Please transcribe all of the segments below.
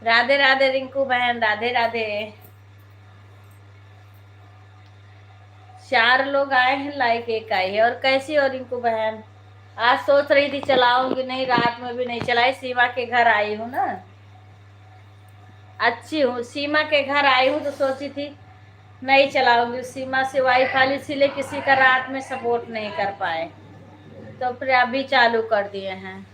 राधे राधे रिंकू बहन, राधे राधे। 4 लोग आए हैं, लाइक 1 आई है। और कैसी हो रिंकू बहन? आज सोच रही थी चलाऊंगी नहीं, रात में भी नहीं चलाई। सीमा के घर आई हूँ ना, अच्छी हूँ। सीमा के घर आई हूँ तो सोची थी नहीं चलाऊंगी। सीमा से वाईफाई, इसीलिए किसी का रात में सपोर्ट नहीं कर पाए, तो फिर अभी चालू कर दिए हैं।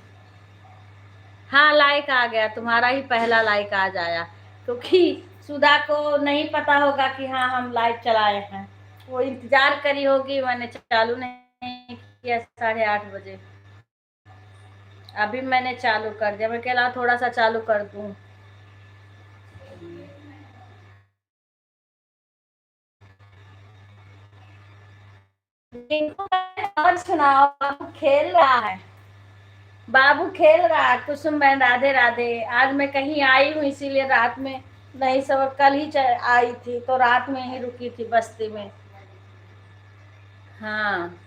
हाँ, लाइक आ गया, तुम्हारा ही पहला लाइक आज आया, क्योंकि सुधा को नहीं पता होगा कि हाँ हम लाइव चलाए हैं। वो इंतजार करी होगी, मैंने चालू नहीं किया 8:30 बजे। अभी मैंने चालू कर दिया, मैं कहला थोड़ा सा चालू कर दूं। और सुनाओ, बाबू खेल रहा है। बाबू खेल रहा है। कुसुम बहन राधे राधे। आज मैं कहीं आई हूँ, इसीलिए रात में नहीं, सब कल ही आई थी तो रात में ही रुकी थी बस्ती में। हाँ,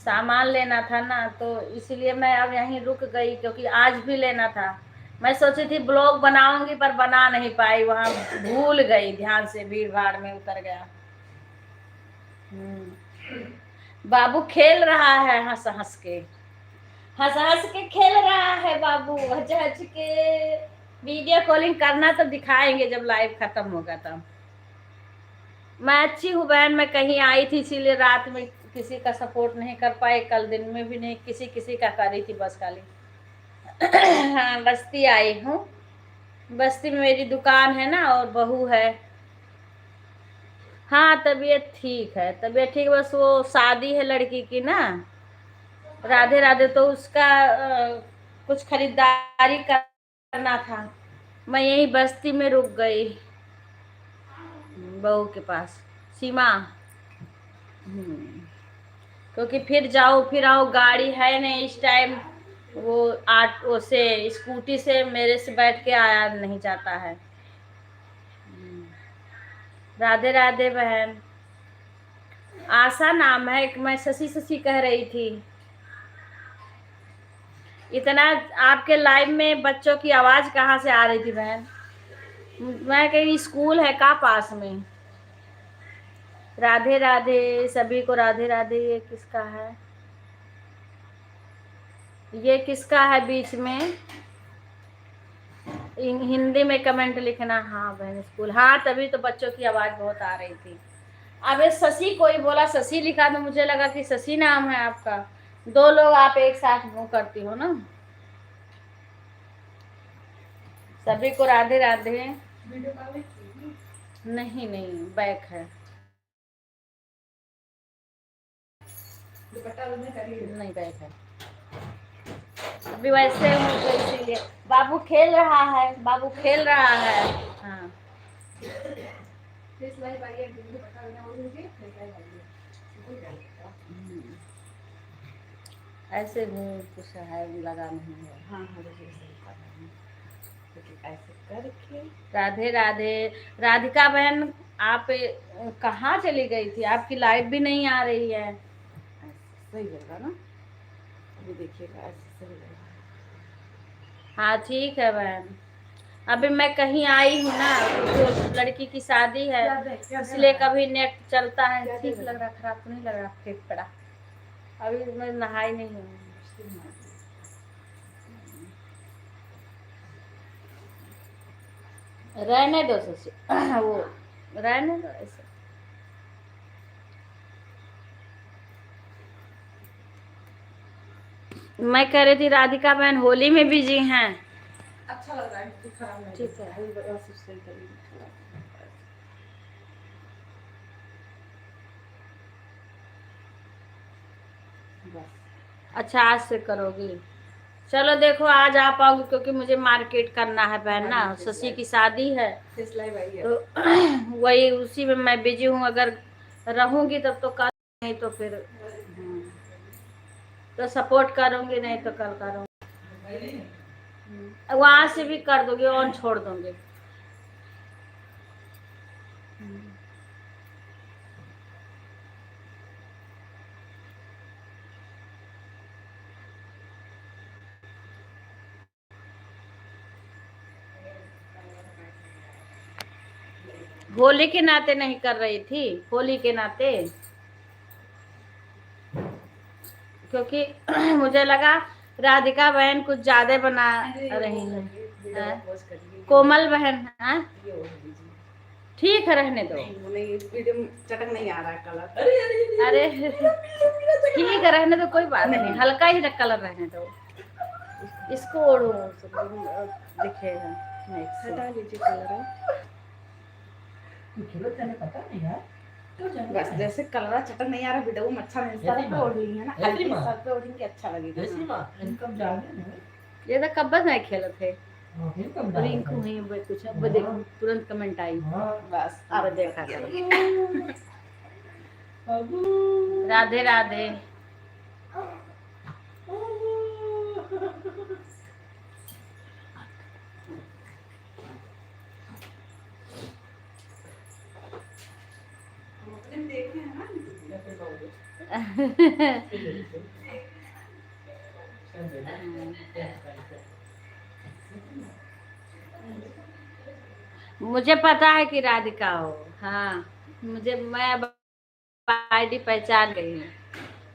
सामान लेना था ना, तो इसलिए मैं अब यहीं रुक गई, क्योंकि आज भी लेना था। मैं सोची थी ब्लॉग बनाऊंगी, पर बना नहीं पाई, वहां भूल गई, ध्यान से भीड़ भाड़ में उतर गया। बाबू खेल रहा है, हंस हंस के, हंस हंस के खेल रहा है बाबू, हंस हंस के। वीडियो कॉलिंग करना तो दिखाएंगे जब लाइव खत्म होगा तब। मैं अच्छी हूँ बहन, मैं कहीं आई थी इसीलिए रात में किसी का सपोर्ट नहीं कर पाए, कल दिन में भी नहीं, किसी किसी का कर रही थी बस खाली। हाँ, बस्ती आई हूँ। बस्ती में मेरी दुकान है ना, और बहू है। हाँ, तबीयत ठीक है, तबीयत ठीक, बस वो शादी है लड़की की ना, राधे राधे, तो उसका कुछ खरीदारी करना था। मैं यही बस्ती में रुक गई, बहू के पास, सीमा। क्योंकि फिर जाओ फिर आओ, गाड़ी है नहीं इस टाइम। वो ऑटो से, स्कूटी से मेरे से बैठ के आया नहीं जाता है। राधे राधे बहन। आशा नाम है, एक मैं शशि शशि कह रही थी। इतना आपके लाइव में बच्चों की आवाज कहाँ से आ रही थी बहन? मैं कहीं स्कूल है का पास में? राधे राधे सभी को, राधे राधे। ये किसका है? ये किसका है बीच में? हिंदी में कमेंट लिखना। हाँ बहन, स्कूल, हाँ, तभी तो बच्चों की आवाज बहुत आ रही थी। अब शशि, कोई बोला शशि लिखा, तो मुझे लगा कि शशि नाम है आपका। 2 लोग आप एक साथ वो करती हो ना। सभी को राधे राधे। नहीं नहीं, बैक है, नहीं बैक है। अभी वैसे हूँ तो इसीलिए। बाबू खेल रहा है, बाबू खेल रहा है। हाँ, ऐसे हूँ, कुछ है लगा नहीं है। हाँ हाँ, ऐसे करके। राधे राधे। राधिका बहन, आप कहाँ चली गई थी? आपकी लाइव भी नहीं आ रही है। सही लगा ना, अभी देखिएगा, ऐसे सही लगा। हाँ ठीक है बहन। अभी मैं कहीं आई हूँ ना, जो लड़की की शादी है, इसलिए कभी नेट चलता है। ठीक लग रहा, खराब तो नहीं लग रहा? फेंक पड़ा। अभी मैं नहाई नहीं हूँ। रहने दो सच, वो रहने दो ऐसे। मैं कह रही थी राधिका बहन होली में बिजी हैं। अच्छा लग रहा है, खराब नहीं, ठीक है। अच्छा, आज से करोगी? चलो देखो, आज आ पाओगे, क्योंकि मुझे मार्केट करना है बहन ना, शशि की शादी है, तो वही उसी में मैं बिजी हूँ। अगर रहूंगी तब तो कल, नहीं तो फिर तो सपोर्ट करूंगी, नहीं तो कल करूंगी। वहां से भी कर दोगे, ऑन छोड़ दोगे। होली के नाते नहीं कर रही थी, होली के नाते, क्योंकि मुझे लगा राधिका बहन कुछ ज्यादा बना रही है। कोमल बहन है, ठीक है रहने दो। नहीं वीडियो में चटक नहीं आ रहा है कलर। अरे ठीक है रहने दो, कोई बात नहीं, हल्का ही कलर रहने दो। इसको ओढ़ो दिखेगा, हटा लीजिए कलर। पता नहीं यार, बस जैसे कलर चटक नहीं आ रहा, वीडियो में अच्छा नहीं सर पे ओढ़ ली है ना, हल्की सर पे ओढ़ेंगे अच्छा लगेगा। इनकम जाने ये तो कब नहीं खेले थे इनकम रिंकू ही कुछ, अब देखो तुरंत कमेंट आई, बस अब देखा राधे राधे। देखे हैं ना मुझे पता है कि राधिका हो, हाँ मैं आईडी पहचान गई हूँ।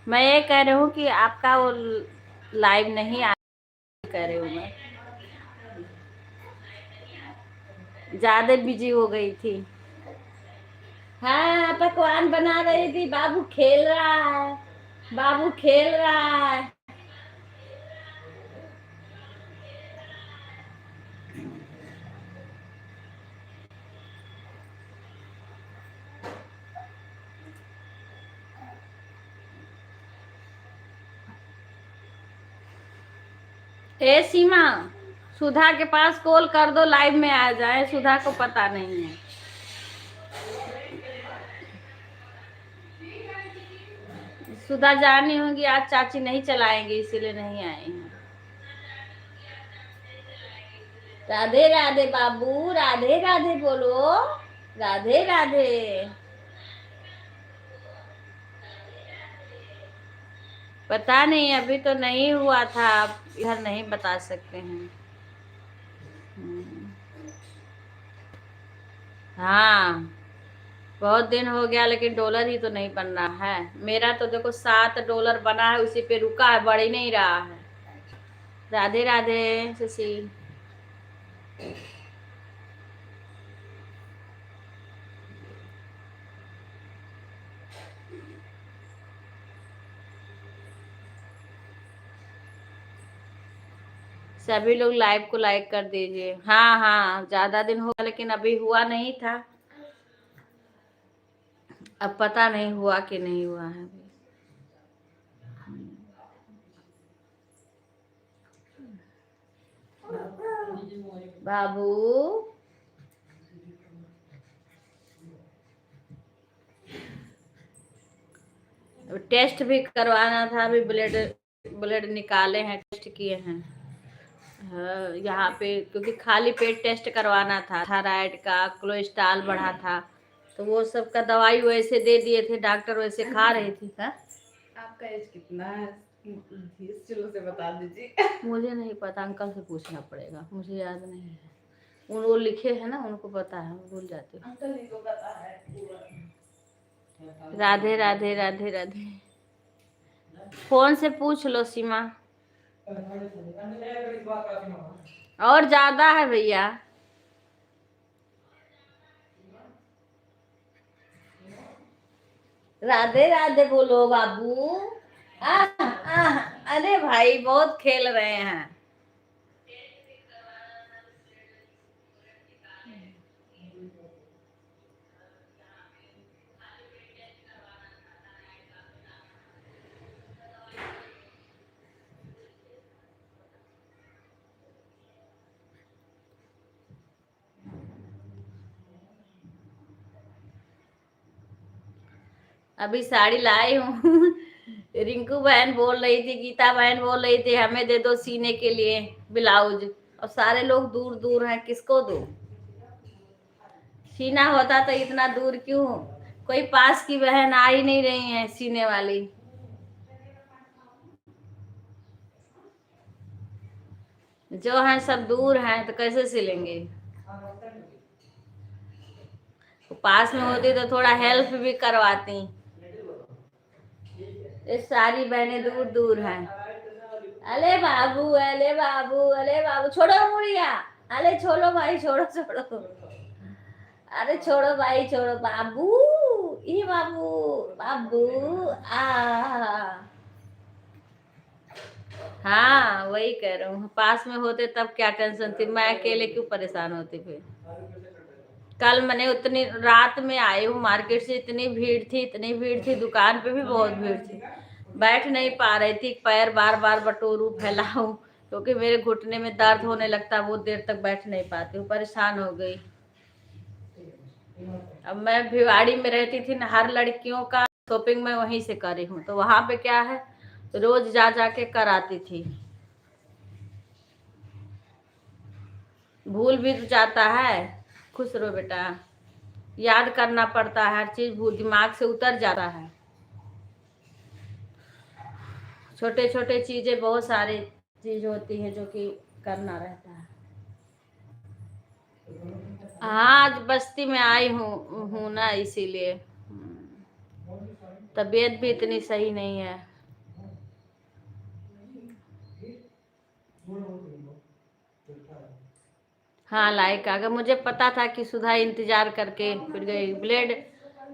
मैं ये कह रही हूँ कि आपका वो लाइव नहीं आ, कह रही हूँ मैं ज्यादा बिजी हो गई थी। हाँ पकवान बना रही थी, बाबू खेल रहा है, बाबू खेल रहा है। ए सीमा, सुधा के पास कॉल कर दो, लाइव में आ जाए, सुधा को पता नहीं है। सुधा जानी होगी आज चाची नहीं चलाएंगे इसीलिए नहीं आए हैं। राधे राधे बाबू, राधे राधे बोलो, राधे राधे। पता नहीं अभी तो नहीं हुआ था, आप इधर नहीं बता सकते हैं। हाँ बहुत दिन हो गया, लेकिन डॉलर ही तो नहीं बन रहा है। मेरा तो देखो $7 बना है, उसी पे रुका है, बढ़ ही नहीं रहा है। राधे राधे शशि। सभी लोग लाइव को लाइक कर दीजिए। हाँ हाँ ज्यादा दिन हो गया, लेकिन अभी हुआ नहीं था, अब पता नहीं हुआ कि नहीं हुआ है अभी। बाबू टेस्ट भी करवाना था, अभी ब्लड ब्लड निकाले हैं, टेस्ट किए हैं। हाँ, यहाँ पे क्योंकि खाली पेट टेस्ट करवाना था, थायराइड का, कोलेस्ट्रॉल बढ़ा था, तो वो सब का दवाई वैसे दे दिए थे डॉक्टर, वैसे खा रही थी। हाँ आपका एज कितना है चलो से बता दीजिए। मुझे नहीं पता, अंकल से पूछना पड़ेगा, मुझे याद नहीं है। उन वो लिखे हैं ना, उनको पता है, भूल जाती हूँ। अंकल जी को पता है पूरा। राधे राधे राधे राधे। फोन से पूछ लो सीमा, और ज्यादा है भैया। राधे राधे बोलो बाबू। अरे भाई बहुत खेल रहे हैं। अभी साड़ी लाई हूँ रिंकू बहन बोल रही थी, गीता बहन बोल रही थी हमें दे दो सीने के लिए ब्लाउज, और सारे लोग दूर दूर हैं, किसको दो? सीना होता तो इतना दूर क्यों, कोई पास की बहन आ ही नहीं रही है सीने वाली। जो है सब दूर हैं, तो कैसे सिलेंगे? पास में होती तो थोड़ा हेल्प भी करवाती। ये सारी बहनें दूर दूर हैं। अले बाबू, अले बाबू, अले बाबू, छोड़ो मुड़िया। अरे छोड़ो भाई, छोड़ो छोड़ो। अरे छोड़ो भाई, छोड़ो बाबू। ये बाबू, बाबू। हाँ वही कह रहा हूँ, पास में होते तब क्या टेंशन थी, मैं अकेले क्यों परेशान होती फिर। कल मैंने उतनी रात में आई हूँ मार्केट से, इतनी भीड़ थी, इतनी भीड़ थी, दुकान पे भी बहुत भीड़ थी। बैठ नहीं पा रही थी, पैर बार बार बटोरू फैलाऊं, क्योंकि मेरे घुटने में दर्द होने लगता, बहुत देर तक बैठ नहीं पाती हूँ, परेशान हो गई। अब मैं भिवाड़ी में रहती थी ना, हर लड़कियों का शॉपिंग मैं वहीं से करी हूँ, तो वहां पे क्या है, रोज जा जाके कराती थी। भूल भी जाता है। खुश रहो बेटा। याद करना पड़ता है, हर चीज भूल दिमाग से उतर जाता है। छोटे छोटे चीजें, बहुत सारी चीज होती है जो कि करना रहता है। हाँ आज बस्ती में आई हूँ ना, इसीलिए तबीयत भी इतनी सही नहीं है। हाँ लाइक आ गया, मुझे पता था कि सुधा इंतजार करके फिर गई, ब्लड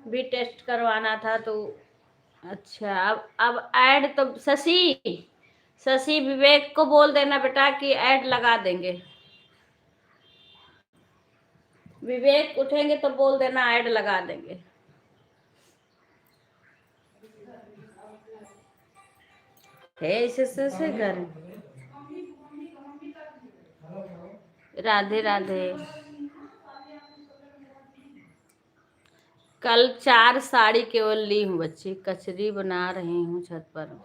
भी टेस्ट करवाना था तो। अच्छा अब ऐड तो शशि विवेक को बोल देना बेटा कि ऐड लगा देंगे। विवेक उठेंगे तो बोल देना ऐड लगा देंगे। ऐसे कर। राधे राधे। कल 4 साड़ी केवल ली हूँ बच्ची, कचरी बना रही हूँ छत पर।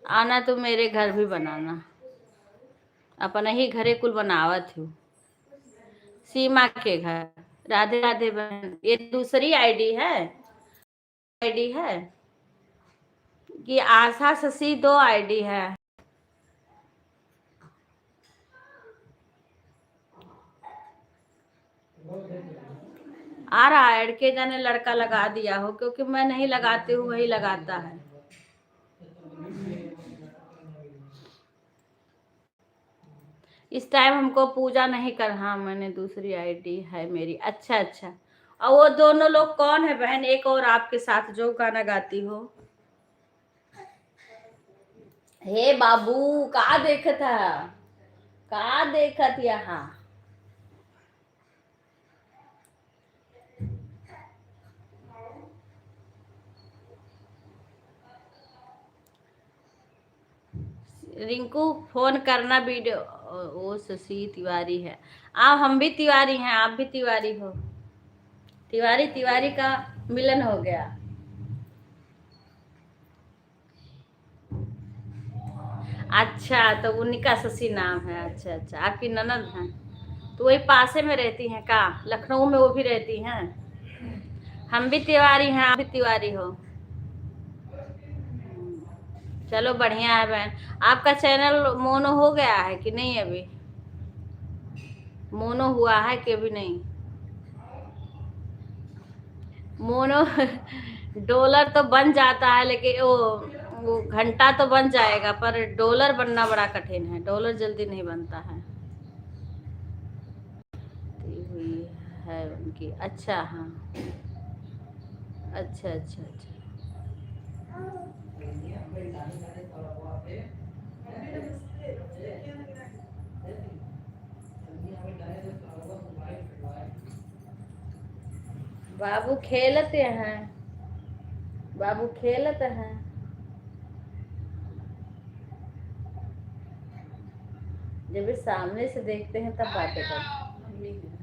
आना तो मेरे घर भी बनाना, अपना ही घरे कुल बनावत हूँ। सीमा के घर। राधे राधे बहन, ये दूसरी आईडी है कि आशा शशि 2 आईडी है। आ रहा ऐड के जाने लड़का लगा दिया हो, क्योंकि मैं नहीं लगाती हूँ, वही लगाता है। इस टाइम हमको पूजा नहीं कर। हाँ मैंने दूसरी आईडी है मेरी। अच्छा अच्छा, और वो दोनों लोग कौन है बहन, एक और आपके साथ जो गाना गाती हो? हे बाबू का देखत है, का देखत यहाँ? रिंकू फोन करना वीडियो। वो शशि तिवारी है। हम भी तिवारी हैं, आप भी तिवारी हो। तिवारी तिवारी का मिलन हो गया। अच्छा तो उन्हीं का शशि नाम है। अच्छा अच्छा, आपकी ननद हैं तो वही पासे में रहती हैं का? लखनऊ में वो भी रहती हैं। हम भी तिवारी हैं, आप भी तिवारी हो। चलो बढ़िया है बहन। आपका चैनल मोनो हो गया है कि नहीं? अभी मोनो हुआ है कि अभी नहीं? मोनो डॉलर तो बन जाता है, लेकिन वो घंटा तो बन जाएगा, पर डॉलर बनना बड़ा कठिन है, डॉलर जल्दी नहीं बनता है। हुई है उनकी। अच्छा हाँ, अच्छा अच्छा अच्छा। बाबू खेलते हैं, बाबू खेलते हैं। जब भी सामने से देखते हैं तब बातें करते हैं।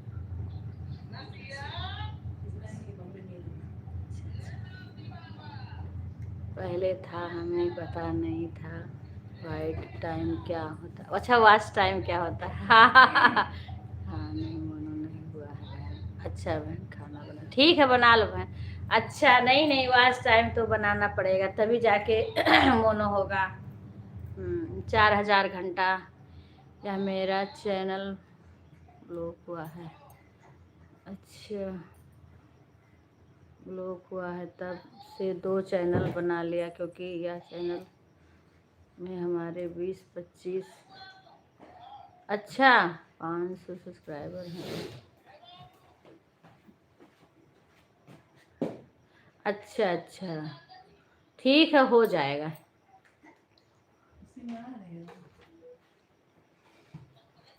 पहले था, हमें पता नहीं था वाइट टाइम क्या होता। अच्छा वॉच टाइम क्या होता है? हाँ नहीं मोनो नहीं हुआ है बहन। अच्छा बहन खाना बना, ठीक है बना लो बहन। अच्छा नहीं नहीं, वॉच टाइम तो बनाना पड़ेगा तभी जाके मोनो होगा। 4000 घंटा या मेरा चैनल ब्लॉक हुआ है। अच्छा ब्लॉक हुआ है तब से 2 चैनल बना लिया, क्योंकि यह चैनल में हमारे 20-25 अच्छा 500 सब्सक्राइबर हैं। अच्छा अच्छा, ठीक है, हो जाएगा।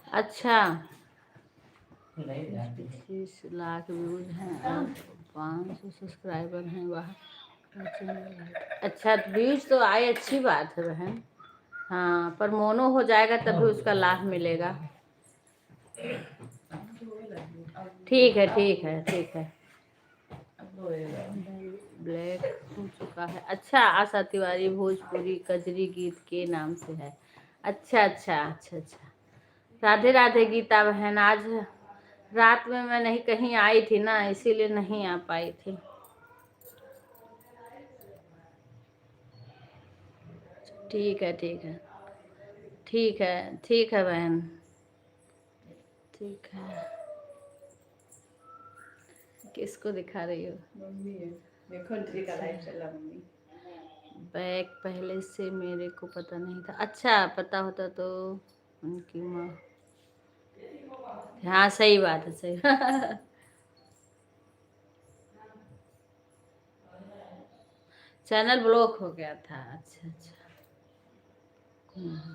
अच्छा, 25 लाख व्यूज हैं और 500 सब्सक्राइबर हैं वहाँ। अच्छा, व्यूज तो आए, अच्छी बात है बहन। हाँ, पर मोनो हो जाएगा तभी उसका लाभ मिलेगा। ठीक है ठीक है ठीक है। ब्लैक हो चुका है। अच्छा, आशा तिवारी भोजपुरी कजरी गीत के नाम से है। अच्छा अच्छा अच्छा अच्छा। राधे राधे गीता बहन। आज रात में मैं नहीं कहीं आई थी ना, इसीलिए नहीं आ पाई थी। ठीक है ठीक है ठीक है ठीक है बहन, ठीक है। किसको दिखा रही हो? मम्मी है, देखो अंजलि का लाइव चल रहा मम्मी। बैग पहले से मेरे को पता नहीं था। अच्छा, पता होता तो उनकी माँ। हाँ सही बात है, सही चैनल ब्लॉक हो गया था। अच्छा अच्छा। हम्म,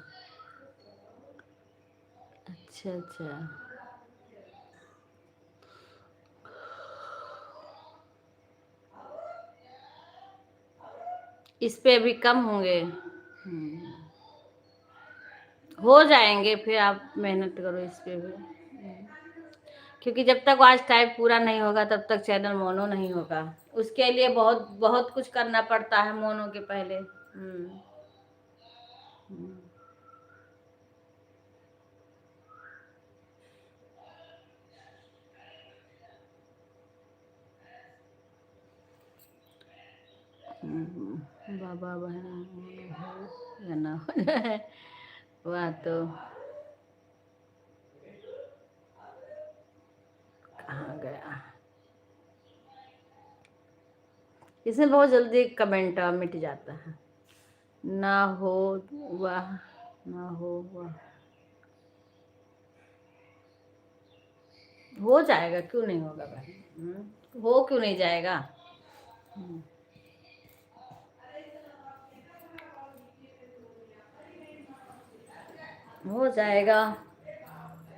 अच्छा अच्छा। इस पे भी कम होंगे। हो जाएंगे, फिर आप मेहनत करो इस पे भी। क्योंकि जब तक आज टाइप पूरा नहीं होगा तब तक चैनल मोनो नहीं होगा। उसके लिए बहुत बहुत कुछ करना पड़ता है मोनो के पहले। हम्म। बाबा बहन मोनो हो या ना हो जाए, वह तो कहाँ गया। इसमें बहुत जल्दी कमेंट मिट जाता है। ना हो वह, ना हो वह। हो जाएगा, क्यों नहीं होगा बहन? हो क्यों नहीं जाएगा? हो जाएगा।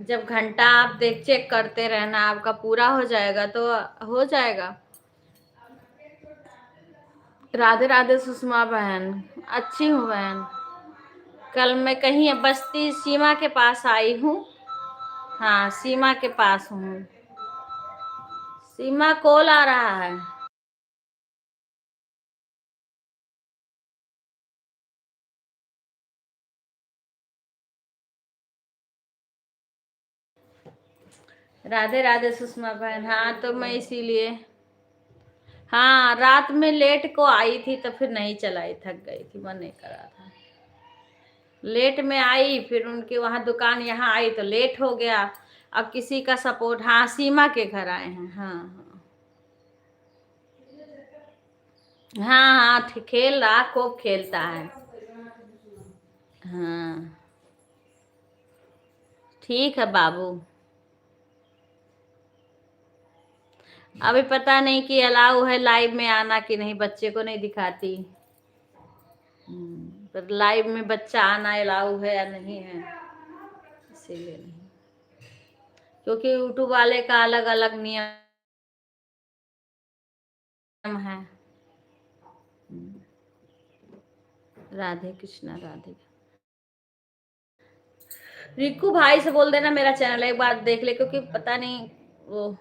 जब घंटा आप देख चेक करते रहना, आपका पूरा हो जाएगा तो हो जाएगा। राधे राधे सुषमा बहन। अच्छी हूँ बहन। कल मैं कहीं बस्ती सीमा के पास आई हूँ। हाँ, सीमा के पास हूँ। सीमा, कॉल आ रहा है। राधे राधे सुषमा बहन। हाँ, तो मैं इसीलिए, हाँ, रात में लेट को आई थी तो फिर नहीं चलाई, थक गई थी, मन नहीं कर रहा था। लेट में आई, फिर उनके वहां दुकान, यहाँ आई तो लेट हो गया। अब किसी का सपोर्ट। हाँ, सीमा के घर आए हैं। हाँ हाँ हाँ हाँ, खेल रहा, खूब खेलता है। हाँ, ठीक है बाबू। अभी पता नहीं कि अलाउ है लाइव में आना कि नहीं, बच्चे को नहीं दिखाती। पर लाइव में बच्चा आना अलाउ है या नहीं है, इसीलिए नहीं। क्योंकि यूट्यूब वाले का अलग अलग नियम है। राधे कृष्णा राधे। रिकू भाई से बोल देना मेरा चैनल एक बार देख ले, क्योंकि पता नहीं वो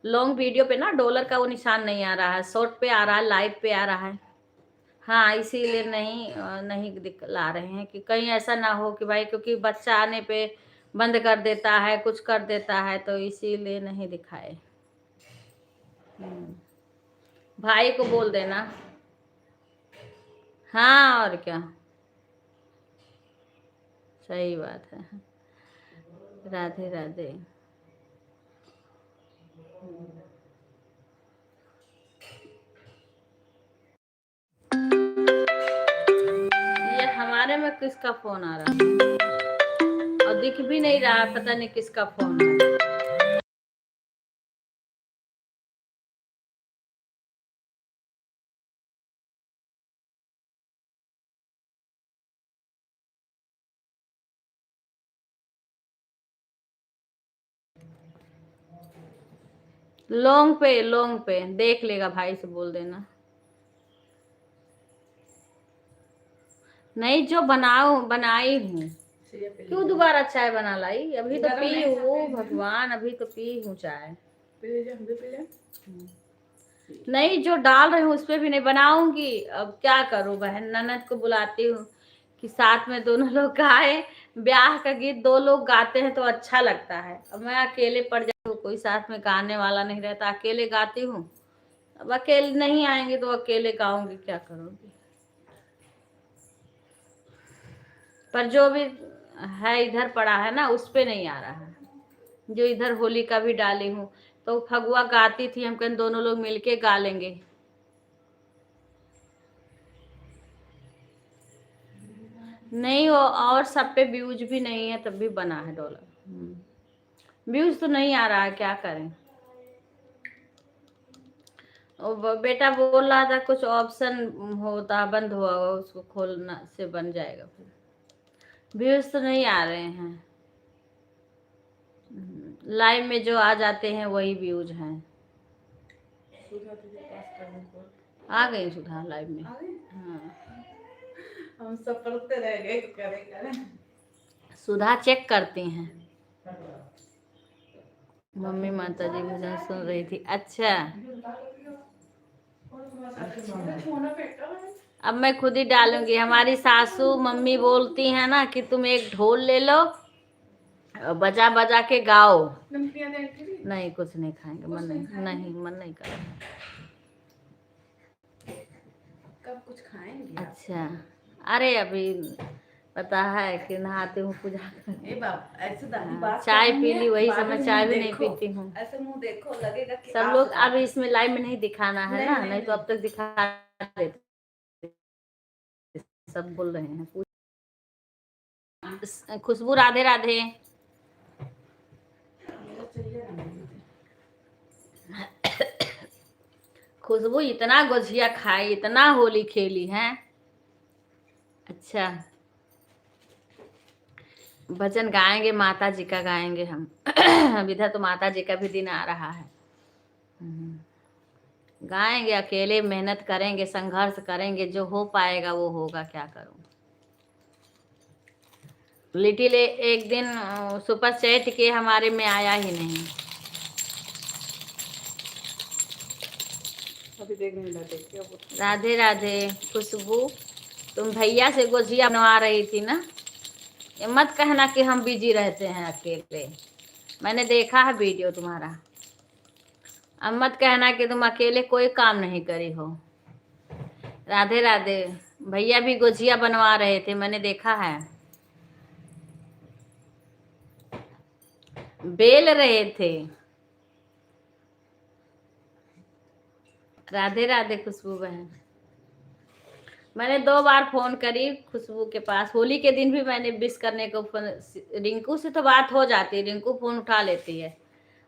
लॉन्ग वीडियो पे ना डॉलर का वो निशान नहीं आ रहा है, शॉर्ट पे आ रहा है, लाइव पे आ रहा है। हाँ, इसीलिए नहीं ला रहे हैं कि कहीं ऐसा ना हो कि भाई, क्योंकि बच्चा आने पे बंद कर देता है, कुछ कर देता है, तो इसीलिए नहीं दिखाए। भाई को बोल देना। हाँ, और क्या, सही बात है। राधे राधे। किसका फोन आ रहा है और दिख भी नहीं रहा, पता नहीं किसका फोन है। लोंग पे देख लेगा, भाई से बोल देना। नहीं, जो बनाई हूँ, क्यों दोबारा चाय बना लाई? अभी तो पी हूँ भगवान, अभी तो पी हूँ चाय। नहीं, जो डाल रही हूँ उस पे भी नहीं बनाऊंगी। अब क्या करूँ, बहन ननद को बुलाती हूँ कि साथ में दोनों लोग गाए। ब्याह का गीत दो लोग गाते हैं तो अच्छा लगता है। अब मैं अकेले पड़ जाती हूँ, कोई साथ में गाने वाला नहीं रहता, अकेले गाती हूँ। अब अकेले नहीं आएंगे तो अकेले गाऊंगी, क्या करूँगी। पर जो भी है इधर पड़ा है ना, उस पे नहीं आ रहा है। जो इधर होली का भी डाली हूँ तो फगुआ गाती थी, हम कहीं दोनों लोग मिलके गा लेंगे। नहीं, वो और सब पे व्यूज भी नहीं है, तब भी बना है डॉलर। व्यूज तो नहीं आ रहा है, क्या करें। बेटा बोल रहा था कुछ ऑप्शन होता, बंद हुआ हुआ, उसको खोलना से बन जाएगा। फिर व्यूज तो नहीं आ रहे हैं। लाइव में जो आ जाते हैं वही व्यूज हैं। आ गई सुधा लाइव में। हाँ, हम सब पढ़ते रह गए, करें। सुधा चेक करती हैं। मम्मी माता जी भजन सुन रही थी। अच्छा, अब मैं खुद ही डालूंगी। हमारी सासू मम्मी बोलती है ना कि तुम एक ढोल ले लो, बजा बजा के गाओ। नहीं, कुछ नहीं खाएंगे, मन नहीं कर रहा। कब कुछ खाएंगे? अच्छा, अरे अभी पता है कि नहाते हूँ, पूजा ऐसे चाय पी ली, वही समय चाय भी नहीं पीती हूँ। ऐसे मुंह देखो, लगेगा कि सब लोग अब इसमें लाइव में नहीं दिखाना है ना, नहीं तो अब तक दिखा देते। सब बोल रहे हैं। खुशबू राधे राधे। खुशबू इतना गुजिया खाई, इतना होली खेली है। अच्छा, भजन गाएंगे, माता जी का गाएंगे हम। अब इधर तो माता जी का भी दिन आ रहा है। गाएंगे, अकेले मेहनत करेंगे, संघर्ष करेंगे, जो हो पाएगा वो होगा, क्या करूं। लिटिल एक दिन सुपर चैट के हमारे में आया ही नहीं। अभी देख नहीं लगे। राधे राधे। खुशबू, तुम भैया से गुजिया बनवा रही थी ना? ये मत कहना कि हम बिजी रहते हैं अकेले। मैंने देखा है वीडियो तुम्हारा। अब मत कहना कि तुम अकेले कोई काम नहीं करी हो। राधे राधे। भैया भी गुजिया बनवा रहे थे, मैंने देखा है। बेल रहे थे। राधे राधे खुशबू बहन। मैंने 2 बार फोन करी खुशबू के पास। होली के दिन भी मैंने विश करने को फोन, रिंकू से तो बात हो जाती है, रिंकू फोन उठा लेती है।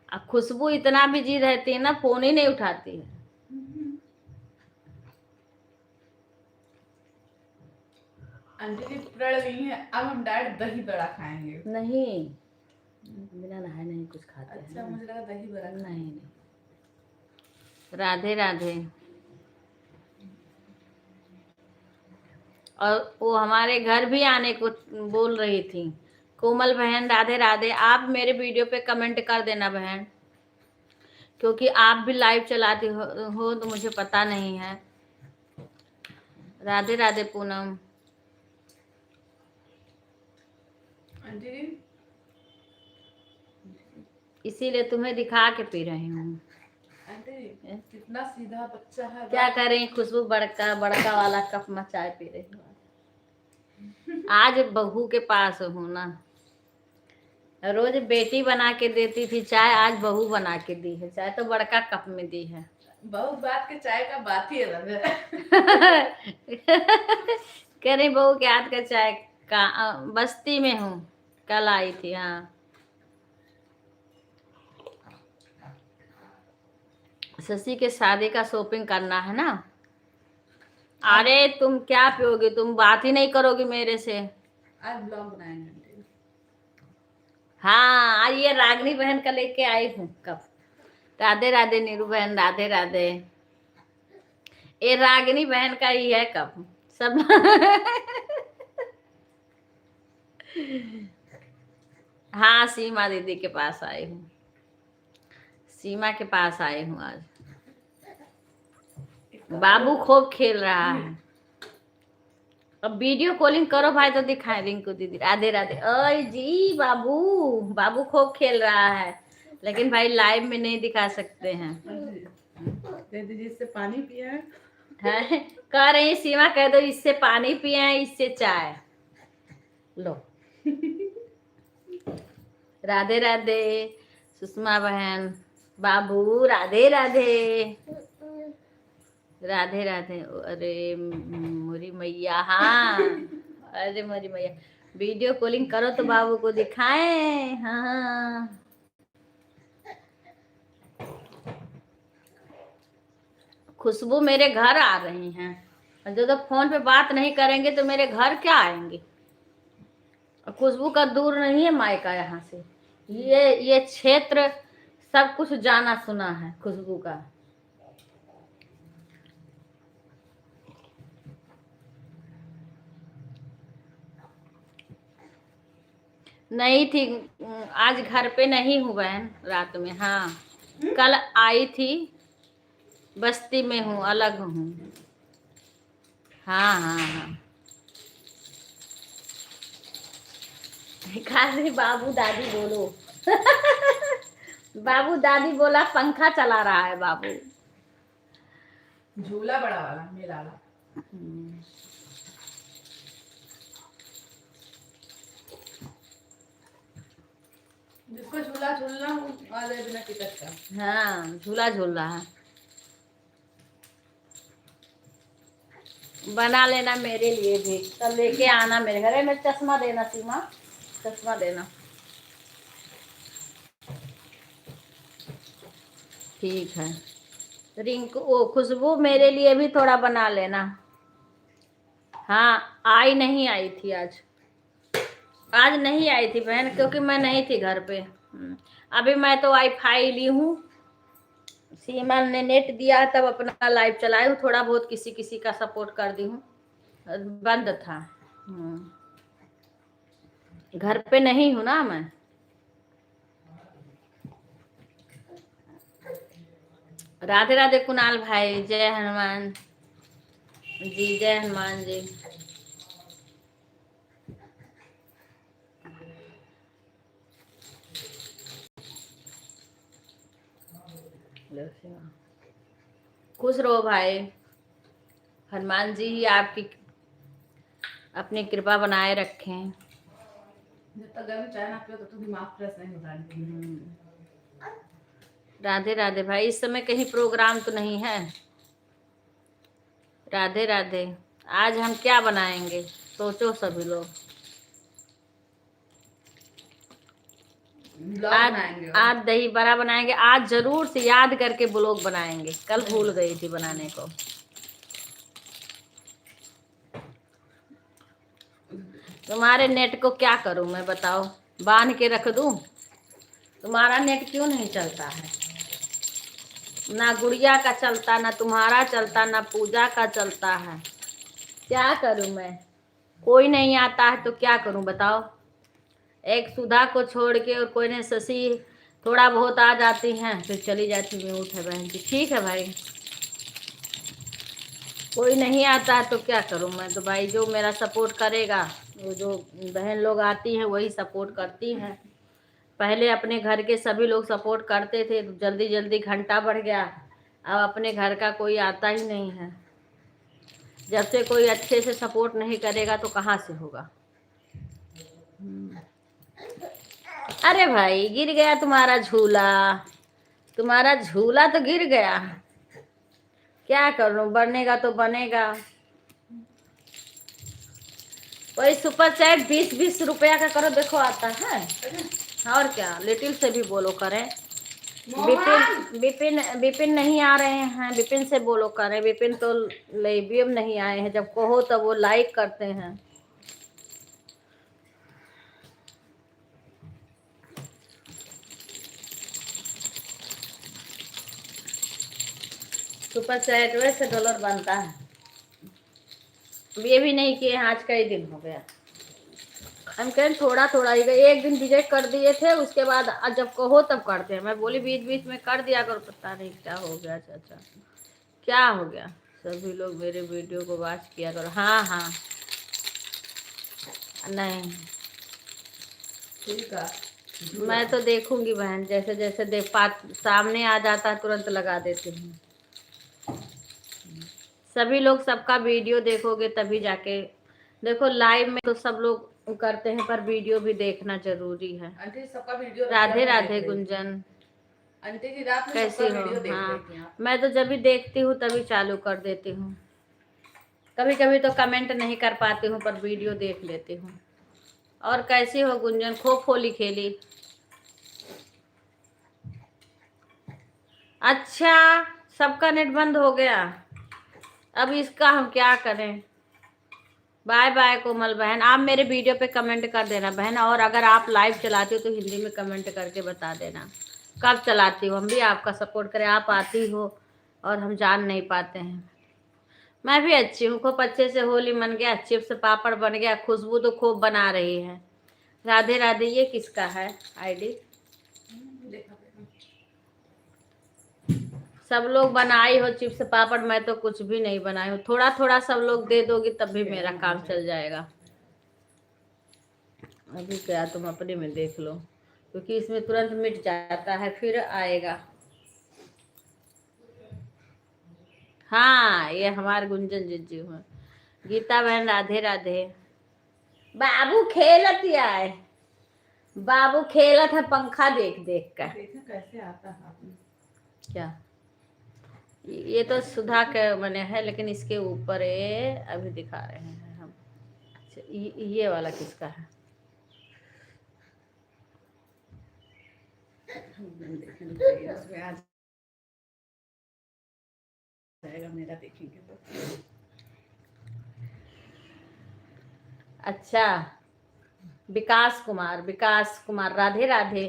अब खुशबू इतना बिजी रहती है ना, फोन ही नहीं उठाती है। अंजलि प्रण गई है, अब हम डायरेक्ट दही बड़ा खाएंगे। नहीं, बिना नहाए नहीं कुछ खाते हैं। अच्छा, मुझे लगा दही बड़ा। नहीं। राधे राधे। और वो हमारे घर भी आने को बोल रही थी। कोमल बहन राधे राधे। आप मेरे वीडियो पे कमेंट कर देना बहन, क्योंकि आप भी लाइव चलाती हो तो मुझे पता नहीं है। राधे राधे पूनम। इसीलिए तुम्हें दिखा के पी रही हूँ। कितना सीधा बच्चा है। क्या करें, खुशबू बड़का वाला कप में चाय पी रही हूँ। आज बहू के पास हूँ ना, रोज बेटी बना के देती थी चाय, आज बहू बना के दी है चाय, तो बड़का कप में दी है। बहू बात के चाय का बात ही अलग है। कह रही बहू के हाथ का चाय बस्ती में हूँ, कल आई थी। हाँ, शशि के शादी का शॉपिंग करना है ना। अरे तुम क्या पियोगे, तुम बात ही नहीं करोगी मेरे से। आज ब्लॉग बनाएंगे आंटी। हाँ, आज ये रागनी बहन का लेके आई हूँ। कब? राधे राधे नीरू बहन, राधे राधे। ये रागिनी बहन का ही है कब सब। हाँ, सीमा दीदी के पास आई हूँ, सीमा के पास आई हूँ आज। बाबू खूब खेल रहा है। अब वीडियो कॉलिंग करो भाई तो दिखाए रिंकू दीदी। राधे राधे। ओए जी बाबू, बाबू खूब खेल रहा है, लेकिन भाई लाइव में नहीं दिखा सकते हैं। दे दीजिए, इससे पानी पिया है। है कह रही सीमा, कह दो इससे पानी पिए हैं, इससे चाय लो। राधे राधे सुषमा बहन, बाबू राधे राधे। राधे राधे। अरे मोरी मैया, हाँ, अरे मोरी मैया, वीडियो कॉलिंग करो तो बाबू को दिखाएं। हाँ, खुशबू मेरे घर आ रही हैं, और जो तो फोन पे बात नहीं करेंगे तो मेरे घर क्या आएंगे। और खुशबू का दूर नहीं है मायका यहाँ से, ये क्षेत्र सब कुछ जाना सुना है खुशबू का। नहीं थी, आज घर पे नहीं हूँ बहन, रात में। हाँ, कल आई थी, बस्ती में हूँ, अलग हूँ। हाँ हाँ हाँ। खाली बाबू दादी बोलो। बाबू दादी बोला, पंखा चला रहा है बाबू। झूला बड़ा वाला, मेला वाला। जिसको झूला झूलना हो आ जाए बिना टिकट का। हाँ, झूला झूल रहा है। बना लेना मेरे लिए भी, तब लेके आना मेरे घर में। चश्मा देना सीमा, चश्मा देना। ठीक है। रिंकू, ओ खुशबू, मेरे लिए भी थोड़ा बना लेना। हाँ, नहीं आई थी आज, आज नहीं आई थी बहन, क्योंकि मैं नहीं थी घर पे। अभी मैं तो वाईफाई ली हूँ, सीमा ने नेट दिया तब अपना लाइव चलाई हूँ, थोड़ा बहुत किसी किसी का सपोर्ट कर दी हूँ, बंद था। घर पे नहीं हूँ ना मैं। राधे राधे कुणाल भाई, जय हनुमान जी, जय हनुमान जी। खुश रहो भाई, हनुमान जी ही आपकी अपनी कृपा बनाए रखें। जब तक गर्म चाय ना पियो तो दिमाग फ्रेश नहीं होता। राधे राधे भाई, इस समय कहीं प्रोग्राम तो नहीं है। राधे राधे। आज हम क्या बनाएंगे, सोचो सभी लोग। आज दही बड़ा बनाएंगे, आज जरूर से याद करके ब्लॉग बनाएंगे, कल भूल गई थी बनाने को। तुम्हारे नेट को क्या करूं मैं, बताओ, बांध के रख दूं? तुम्हारा नेट क्यों नहीं चलता है? ना गुड़िया का चलता, ना तुम्हारा चलता, ना पूजा का चलता है। क्या करूं मैं? कोई नहीं आता है तो क्या करूं बताओ? एक सुधा को छोड़ के और कोई नहीं, शशि थोड़ा बहुत आ जाती हैं फिर चली जाती। म्यूट है बहन जी। ठीक है भाई, कोई नहीं आता है तो क्या करूं मैं? तो भाई जो मेरा सपोर्ट करेगा, वो जो बहन लोग आती हैं वही सपोर्ट करती हैं। पहले अपने घर के सभी लोग सपोर्ट करते थे, तो जल्दी जल्दी घंटा बढ़ गया, अब अपने घर का कोई आता ही नहीं है। जब से कोई अच्छे से सपोर्ट नहीं करेगा तो कहाँ से होगा? अरे भाई, गिर गया तुम्हारा झूला, तुम्हारा झूला तो गिर गया। क्या करूं, बनेगा तो बनेगा। वही सुपर चैट 20-20 रुपया का करो, देखो आता है। और क्या, लिटिल से भी बोलो करें। मोहन विपिन विपिन नहीं आ रहे हैं, विपिन से बोलो करें। विपिन तो लेबियम नहीं आए हैं, जब कहो तब वो लाइक करते हैं। सुपर चैट वैसे डॉलर बनता है। ये भी नहीं किए हैं, आज कई दिन हो गया। हम कहें थोड़ा थोड़ा ही, एक दिन रिजेक्ट कर दिए थे, उसके बाद जब कहो तब करते हैं। मैं बोली बीच बीच में कर दिया करो, पता नहीं क्या हो गया चाचा, क्या हो गया। सभी लोग मेरे वीडियो को वॉच किया करो। हाँ हाँ, नहीं ठीक है, मैं तो देखूंगी बहन, जैसे जैसे देख पा सामने आ जाता है तुरंत लगा देती हूँ। सभी लोग सबका वीडियो देखोगे तभी जाके, देखो लाइव में तो सब लोग करते हैं, पर वीडियो भी देखना जरूरी है। आंटी सबका वीडियो राधे रात में राधे देख रही थी। गुंजन, आंटी जी रात में कैसी सबका हो? वीडियो देख हाँ, रही थी आप। मैं तो जब भी देखती हूँ तभी चालू कर देती हूँ। कभी कभी तो कमेंट नहीं कर पाती हूँ, पर वीडियो देख लेती हूँ। और कैसी हो गुंजन? खो होली खेली? अच्छा, सबका नेट बंद हो गया, अब इसका हम क्या करें। बाय बाय कोमल बहन, आप मेरे वीडियो पे कमेंट कर देना बहन, और अगर आप लाइव चलाती हो तो हिंदी में कमेंट करके बता देना कब चलाती हो, हम भी आपका सपोर्ट करें। आप आती हो और हम जान नहीं पाते हैं। मैं भी अच्छी हूँ, खूब अच्छे से होली मन गया, चिप्स पापड़ बन गया, खुशबू तो खूब बना रही है। राधे राधे। ये किसका है आईडी? सब लोग बनाई हो चिप्स पापड़, मैं तो कुछ भी नहीं बनाई हूँ। थोड़ा थोड़ा सब लोग दे दोगी तब भी मेरा काम चल जाएगा। अभी क्या, तुम अपने में देख लो, क्योंकि इसमें तुरंत मिट जाता है, फिर आएगा। हाँ, ये हमारे गुंजन जीजू हैं। गीता बहन राधे राधे। बाबू खेलत आए, बाबू खेलत है पंखा देख देख कर। देखा कैसे आता है आपने। क्या, ये तो सुधा के मैंने है, लेकिन इसके ऊपर है, अभी दिखा रहे हैं हम। अच्छा, ये वाला किसका है? उसमें आज जाएगा मेरा, देखेंगे तो। अच्छा, विकास कुमार, विकास कुमार राधे राधे।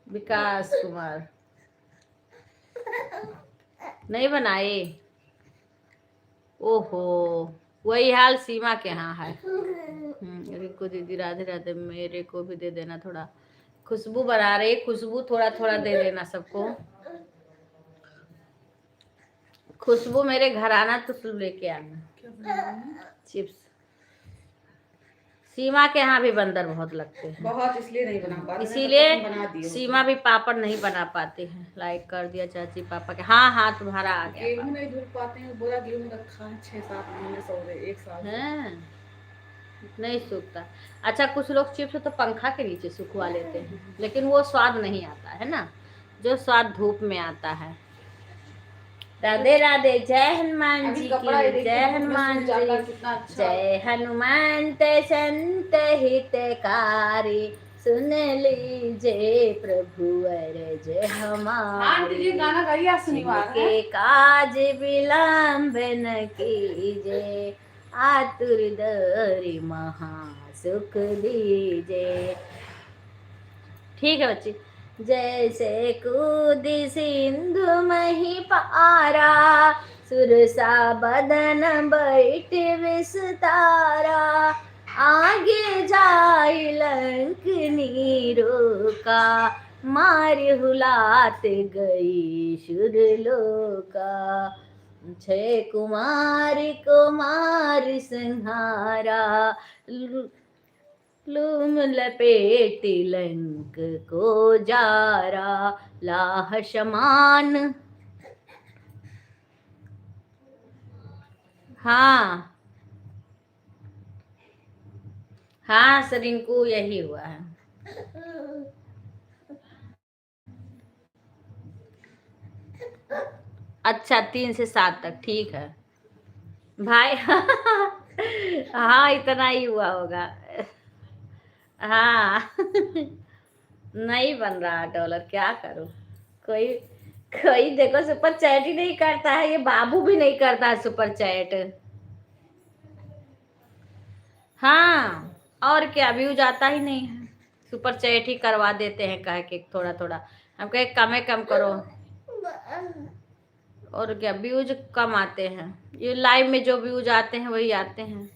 विकास कुमार नहीं बनाए? ओहो, वही हाल सीमा के यहाँ है। रिंकू दीदी राधे राधे, मेरे को भी दे देना थोड़ा। खुशबू बना रही, खुशबू थोड़ा थोड़ा दे देना सबको। खुशबू मेरे घर आना तो लेके आना चिप्स। सीमा के यहाँ भी बंदर बहुत लगते हैं, बहुत, इसलिए नहीं बना पाते, इसीलिए बना दिए सीमा भी पापड़ नहीं बना पाती है। लाइक कर दिया चाची पापा के। हाँ हाँ, तुम्हारा आ गया गेहूं नहीं धुल पाते हैं, बोला गेहूं रखा है 6-7 महीने से हो गए, 1 साल से। है, नहीं सूखता। अच्छा, कुछ लोग चिप्स तो पंखा के नीचे सुखवा लेते हैं, लेकिन वो स्वाद नहीं आता है ना, जो स्वाद धूप में आता है। राधे राधे। जय हनुमान जी की, जय हनुमान जी, जय हनुमान ते संत हितकारी, सुन लीजिए प्रभु अरज हमारी, गाना गाइए शनिवार के काज विलंब न कीजिए, आतुर दरी महा सुख दीजिए। ठीक है बच्ची। जैसे कूदी सिंधु मही पारा, सुरसा बदन बैठ विस्तारा, आगे जाय लंक नीरो का, मार हुलात गई शुरलोका, छे कुमार संहारा, लूम लपेटी लंक को जारा, लाह शमान। हाँ हाँ सरिंकू, यही हुआ है। अच्छा, 3 से 7 तक, ठीक है। भाई हाँ इतना ही हुआ होगा। हाँ नहीं बन रहा डॉलर, क्या करूं। कोई कोई देखो सुपर चैट ही नहीं करता है, ये बाबू भी नहीं करता है सुपर चैट। हाँ और क्या, व्यूज आता ही नहीं है, सुपर चैट ही करवा देते हैं कह के थोड़ा थोड़ा। हम कहे कम कम करो, और क्या व्यूज कम आते हैं, ये लाइव में जो व्यूज आते हैं वही आते हैं।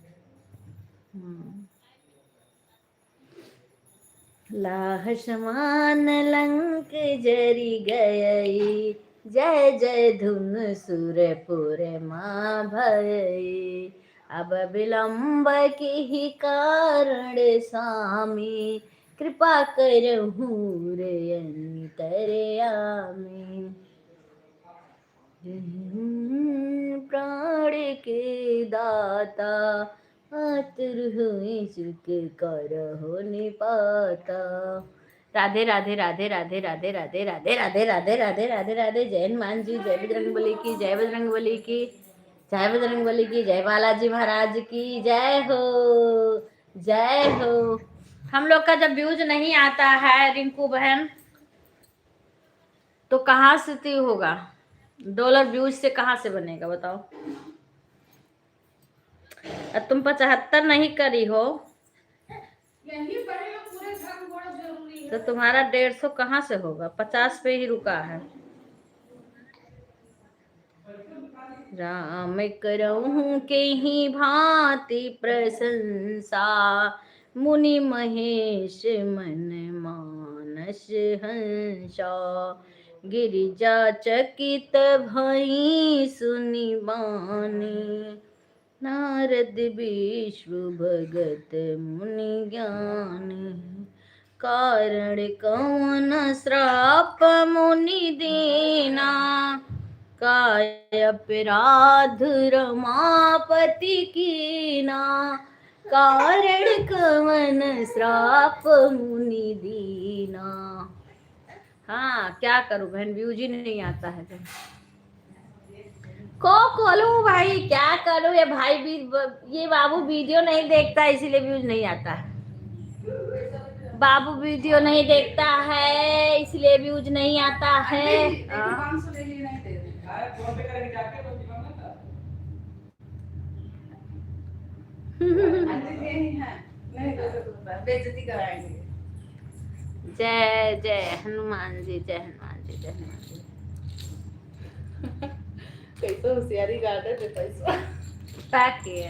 लाह समान लंक जरी गई, जय जय धुन सुरपुर माँ भई। अब विलंब की ही कारण स्वामी, कृपा करहूँ रे अंतरयामी। प्राण के दाता, आतुर हुई सुख करहो निपाता। राधे राधे राधे राधे राधे राधे राधे राधे राधे राधे राधे राधे। जय हनुमान जी, जय बजरंगबली की, जय बजरंगबली की, जय बजरंगबली की, जय बालाजी महाराज की जय हो, जय हो। हम लोग का जब व्यूज नहीं आता है रिंकू बहन, तो कहाँ से होगा डॉलर, व्यूज से कहाँ से बनेगा बताओ। तुम 75 नहीं करी हो तो तुम्हारा 150 कहाँ से होगा, 50 पे ही रुका है। राम करहूँ के ही भांति प्रशंसा, मुनि महेश मन मानस हंसा। गिरिजा चकित भई सुनि बानी, नारद विष्णु भगत मुनि ज्ञानी। कारण कौन श्राप मुनि दीना, काय अपराध रमापति कीना। कारण कौन श्राप मुनि दीना। हाँ क्या करूं बहन, व्यूज ही नहीं आता है बहन। को खोलूं भाई, क्या करूं, ये भाई भी, ये बाबू वीडियो नहीं देखता इसीलिए व्यूज नहीं आता है। बाबू वीडियो नहीं देखता है इसलिए व्यूज नहीं आता है। बेइज्जती कराएंगे। जय जय हनुमान जी, जय हनुमान जी, जय हनुमान जी। कैसे होशियारी गाते थे पैसा पैक किया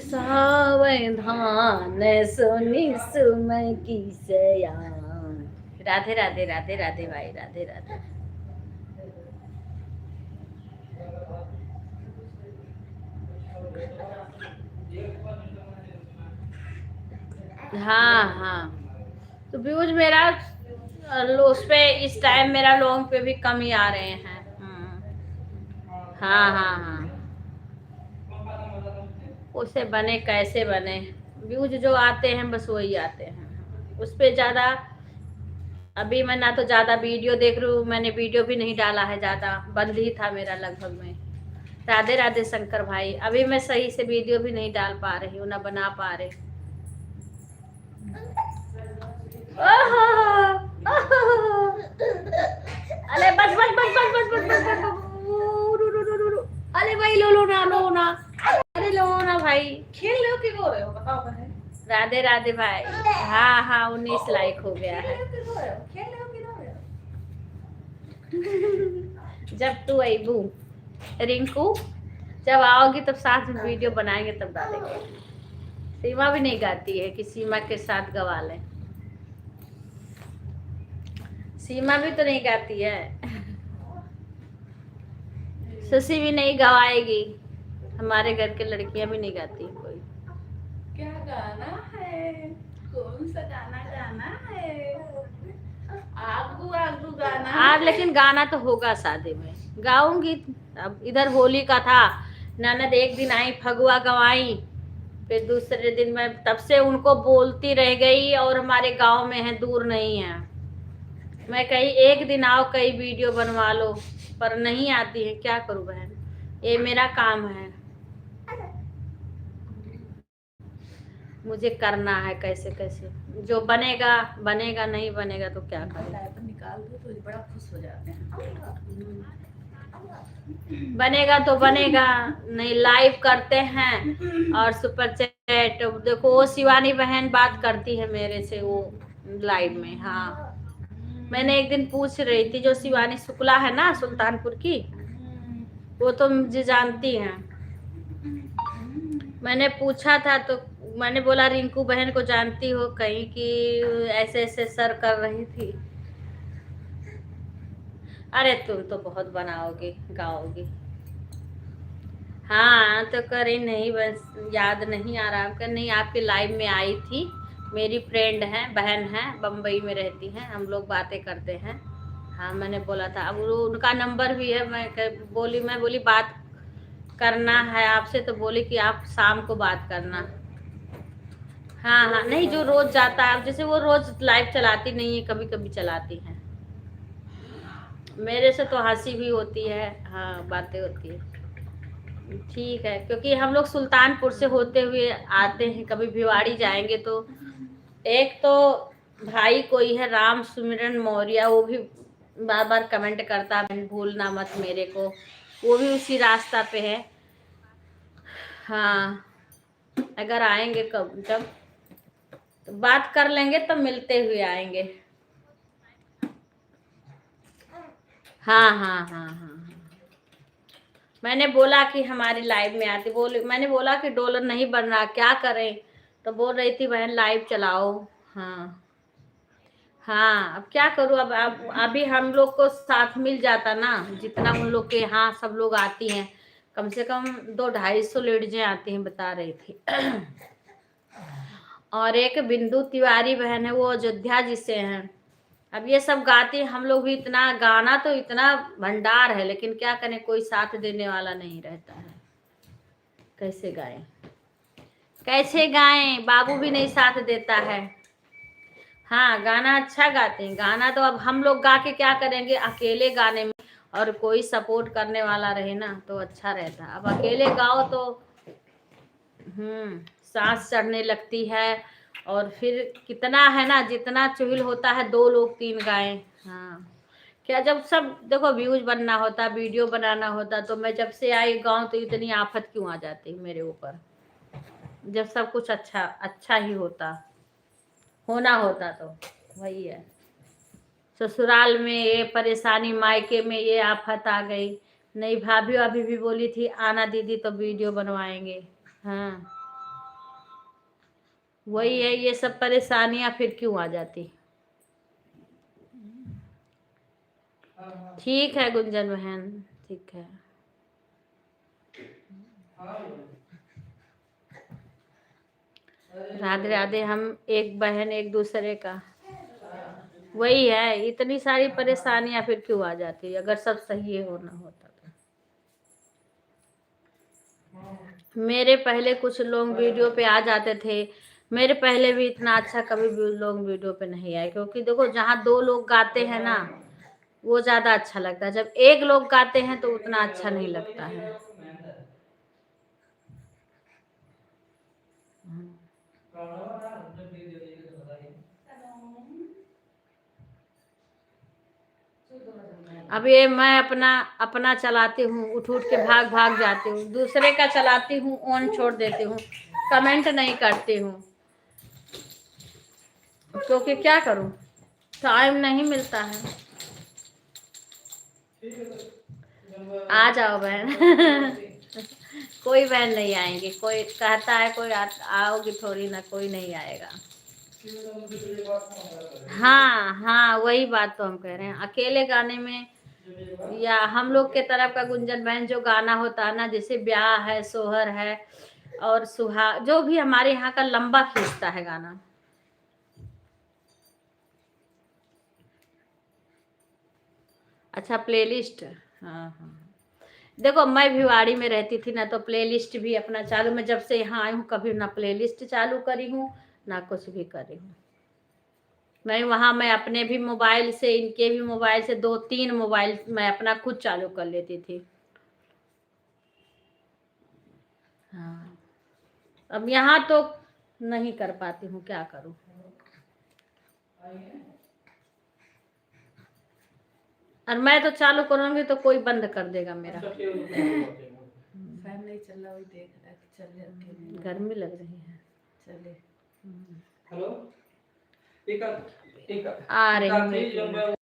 सावधान सुनी सुम की सयान। राधे राधे राधे राधे भाई, राधे राधे। हाँ हाँ तो व्यूज मेरा उस पे इस टाइम मेरा लॉन्ग पे भी कम ही आ रहे हैं। हाँ हाँ हाँ उसे बने कैसे बने, व्यूज जो आते हैं बस वही आते हैं, उस पे ज़्यादा अभी मैं ना तो ज़्यादा वीडियो देख रही हूँ, मैंने वीडियो भी नहीं डाला है ज़्यादा, बंद ही था मेरा लगभग में। राधे राधे शंकर भाई, अभी मैं सही से वीडियो भी नहीं डाल पा रही हूँ, ना बना पा रही। अरे बस बस बस बस बस बस बस बस। अरे भाई लो ना, अरे लो ना भाई। खेल रहे हो कि रो रहे हो बताओ बहन। राधे राधे भाई। हाँ हाँ 19 लाइक हो गया है। खेल रहे हो कि रो रहे हो। जब तू अबू रिंकू, जब आओगी तब साथ में वीडियो बनाएंगे तब डालेंगे। सीमा भी नहीं गाती है कि सीमा के साथ गवा लें, सीमा भी तो नहीं गाती है, शशि भी नहीं गवाएगी, हमारे घर के लड़कियां भी नहीं गाती कोई। क्या गाना है, कौन सा गाना गाना है, आगू आगू गाना आज लेकिन गाना तो होगा शादी में, गाऊंगी। अब इधर होली का था, ननद एक दिन आई, फगुआ गवाई, फिर दूसरे दिन मैं तब से उनको बोलती रह गई, और हमारे गांव में है, दूर नहीं है। मैं कही एक दिन आओ, कई वीडियो बनवा लो, पर नहीं आती है, क्या करूं बहन, ये मेरा काम है, मुझे करना है कैसे कैसे, जो बनेगा बनेगा, नहीं बनेगा तो क्या करें। डायपर निकाल दो तो बड़ा खुश हो जाते हैं। बनेगा तो बनेगा, नहीं लाइव करते हैं और सुपर चैट। देखो वो शिवानी बहन बात करती है मेरे से वो लाइव में। हाँ, मैंने एक दिन पूछ रही थी, जो शिवानी शुक्ला है ना सुल्तानपुर की, वो तो मुझे जानती हैं। मैंने पूछा था तो मैंने बोला रिंकू बहन को जानती हो कहीं, कि ऐसे ऐसे सर कर रही थी। अरे तुम तो बहुत बनाओगे गाओगे। हाँ तो करी नहीं, बस याद नहीं आ रहा आपका। नहीं, आपके लाइव में आई थी, मेरी फ्रेंड है, बहन है, बम्बई में रहती हैं, हम लोग बातें करते हैं। हाँ मैंने बोला था, अब वो उनका नंबर भी है। मैं बोली बात करना है आपसे, तो बोली कि आप शाम को बात करना। हाँ हाँ, नहीं जो रोज जाता है, अब जैसे वो रोज लाइव चलाती नहीं है, कभी कभी चलाती हैं। मेरे से तो हंसी भी होती है, हाँ बातें होती है। ठीक है, क्योंकि हम लोग सुल्तानपुर से होते हुए आते हैं, कभी भिवाड़ी जाएंगे तो एक तो भाई कोई है राम सुमिरन मौर्य, वो भी बार बार कमेंट करता है भूलना मत मेरे को, वो भी उसी रास्ता पे है। हाँ, अगर आएंगे कब जब तो बात कर लेंगे, तब मिलते हुए आएंगे। हाँ हाँ हाँ हाँ हाँ, मैंने बोला कि हमारी लाइव में आती, मैंने बोला कि डॉलर नहीं बन रहा, क्या करें, तो बोल रही थी बहन लाइव चलाओ। हाँ हाँ, अब क्या करूँ, अब अभी हम लोग को साथ मिल जाता ना, जितना उन लोग के यहाँ सब लोग आती हैं, कम से कम 200-250 लेडीजें आती हैं, बता रही थी। और एक बिंदु तिवारी बहन है, वो अयोध्या जी से हैं। अब ये सब गाती हैं, हम लोग भी इतना गाना तो इतना भंडार है, लेकिन क्या करें, कोई साथ देने वाला नहीं रहता है, कैसे गाएं कैसे गाएं, बाबू भी नहीं साथ देता है। हाँ गाना अच्छा गाते हैं, गाना तो अब हम लोग गा के क्या करेंगे अकेले गाने में, और कोई सपोर्ट करने वाला रहे ना तो अच्छा रहता। अब अकेले गाओ तो सांस चढ़ने लगती है, और फिर कितना है ना, जितना चुहिल होता है 2 लोग 3 गाएं। हाँ, क्या जब सब देखो व्यूज बनना होता, वीडियो बनाना होता, तो मैं जब से आई गाँव तो इतनी आफत क्यों आ जाती मेरे ऊपर, जब सब कुछ अच्छा अच्छा ही होना होता तो। वही है, ससुराल में ये परेशानी, मायके में ये आफत आ गई। नहीं, भाभी अभी भी बोली थी आना दीदी तो वीडियो बनवाएंगे। हाँ वही है, ये सब परेशानियां फिर क्यों आ जाती। ठीक है गुंजन बहन, ठीक है। राधे राधे, हम एक बहन एक दूसरे का, वही है, इतनी सारी परेशानियां फिर क्यों आ जाती अगर सब सही होना होता तो। मेरे पहले कुछ लोग वीडियो पे आ जाते थे, मेरे पहले भी इतना अच्छा कभी भी लोग वीडियो पे नहीं आए, क्योंकि देखो जहाँ 2 लोग गाते हैं ना वो ज्यादा अच्छा लगता है, जब एक लोग गाते हैं तो उतना अच्छा नहीं लगता है। अब ये मैं अपना अपना चलाती हूँ, उठ उठ के भाग भाग जाती हूँ, दूसरे का चलाती हूँ ऑन छोड़ देती हूँ, कमेंट नहीं करती हूँ, क्योंकि क्या करूँ, टाइम नहीं मिलता है। आ जाओ बहन। कोई बहन नहीं आएंगी, कोई कहता है कोई आओगी थोड़ी ना, कोई नहीं आएगा। हाँ हाँ, वही बात तो हम कह रहे हैं, अकेले गाने में, या हम लोग के तरफ का गुंजन बहन जो गाना होता है ना, जैसे ब्याह है, सोहर है, और सुहाग, जो भी हमारे यहाँ का लंबा खींचता है गाना। अच्छा प्लेलिस्ट, हाँ हाँ, देखो मैं भिवाड़ी में रहती थी ना, तो प्लेलिस्ट भी अपना चालू, मैं जब से यहाँ आई हूँ कभी ना प्लेलिस्ट चालू करी हूँ ना कुछ भी करी हूँ। मैं अपने भी मोबाइल से, इनके भी मोबाइल से 2-3 मोबाइल मैं अपना खुद चालू कर लेती थी। हाँ, अब यहाँ तो नहीं कर पाती हूँ, क्या करूँ। और मैं तो चालू करूँगी तो कोई बंद कर देगा मेरा। फैन नहीं चल रहा, वही देख रहा है कि चल रहा है कि नहीं। गर्मी लग रही है। चले हेलो एक आ रही हूँ एक मिनट।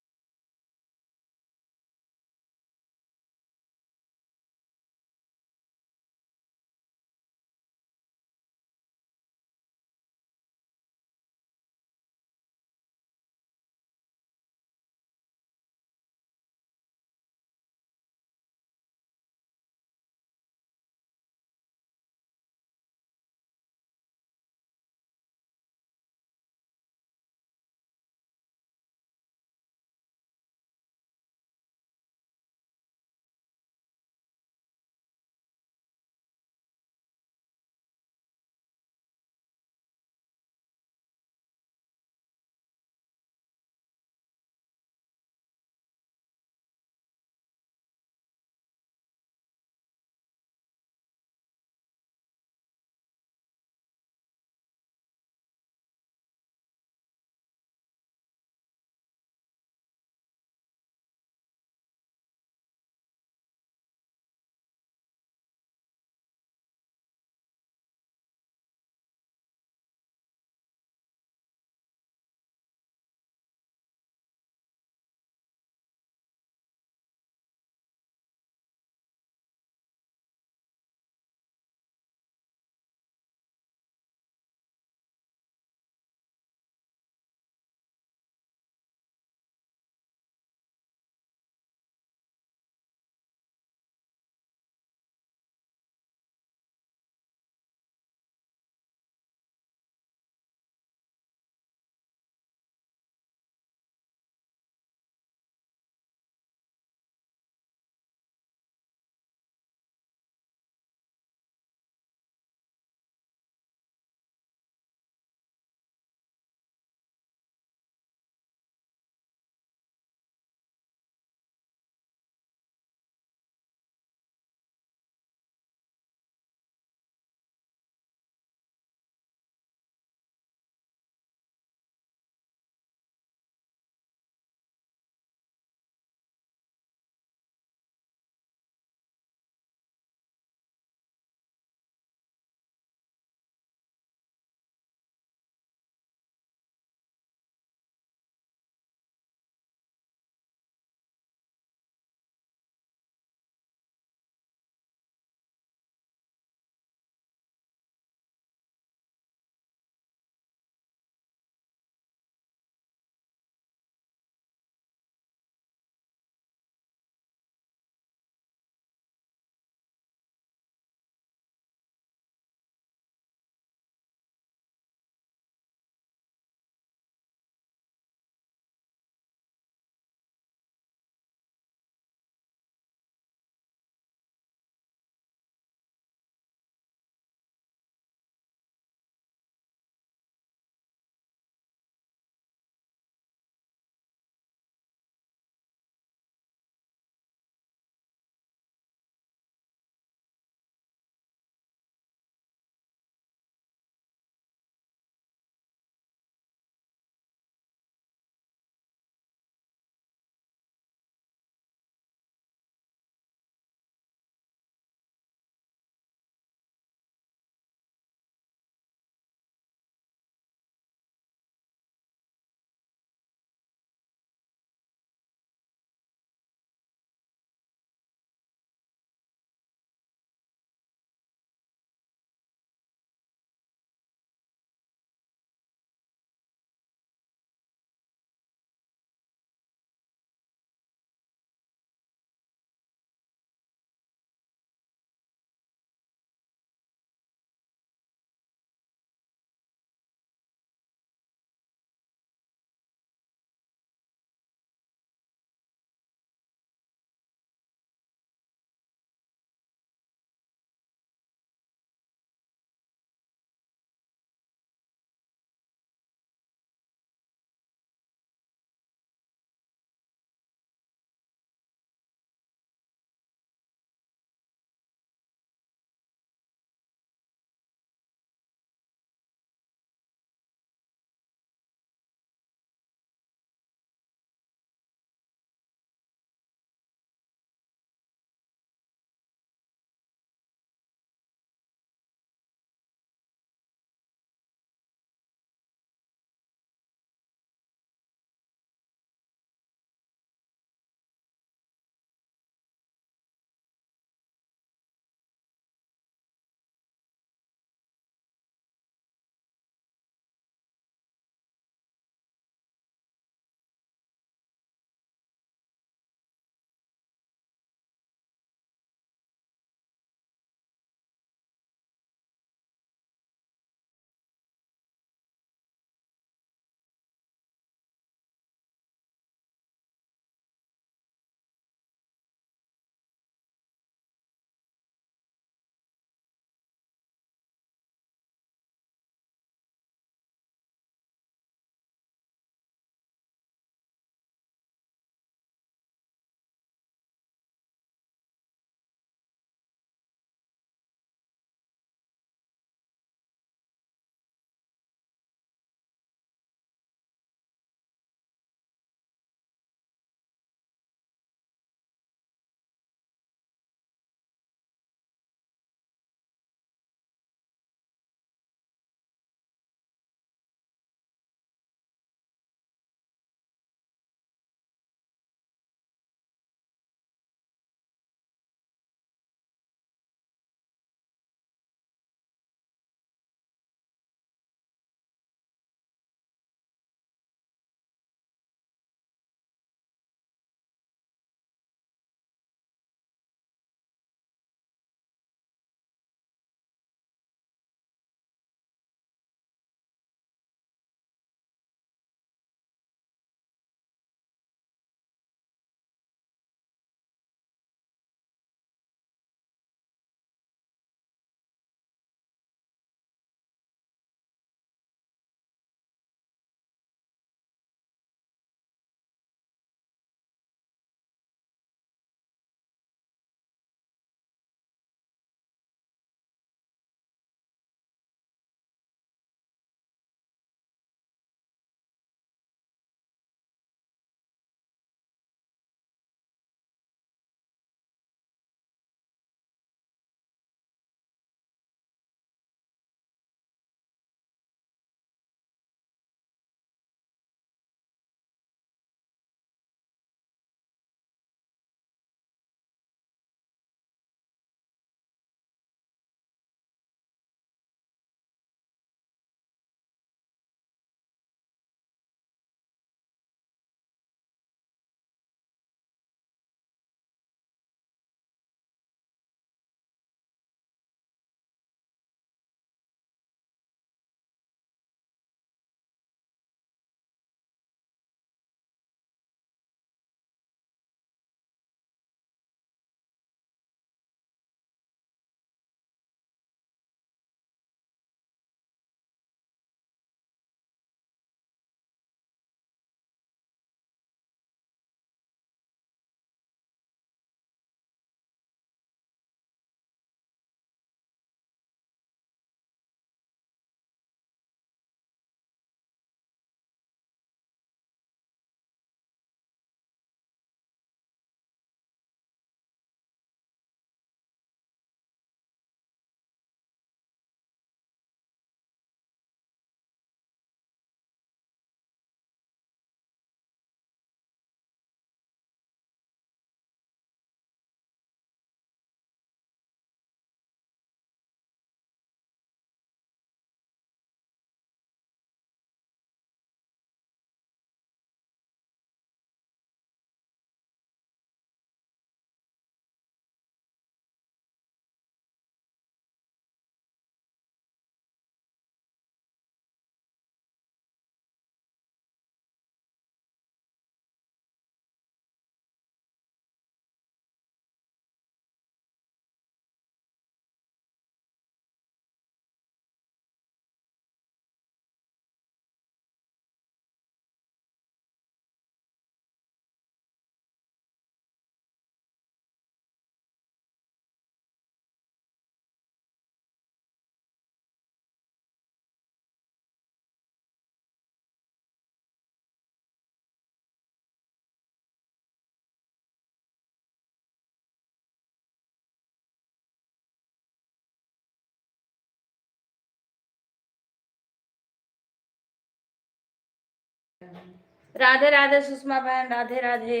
राधे राधे सुषमा बहन, राधे राधे।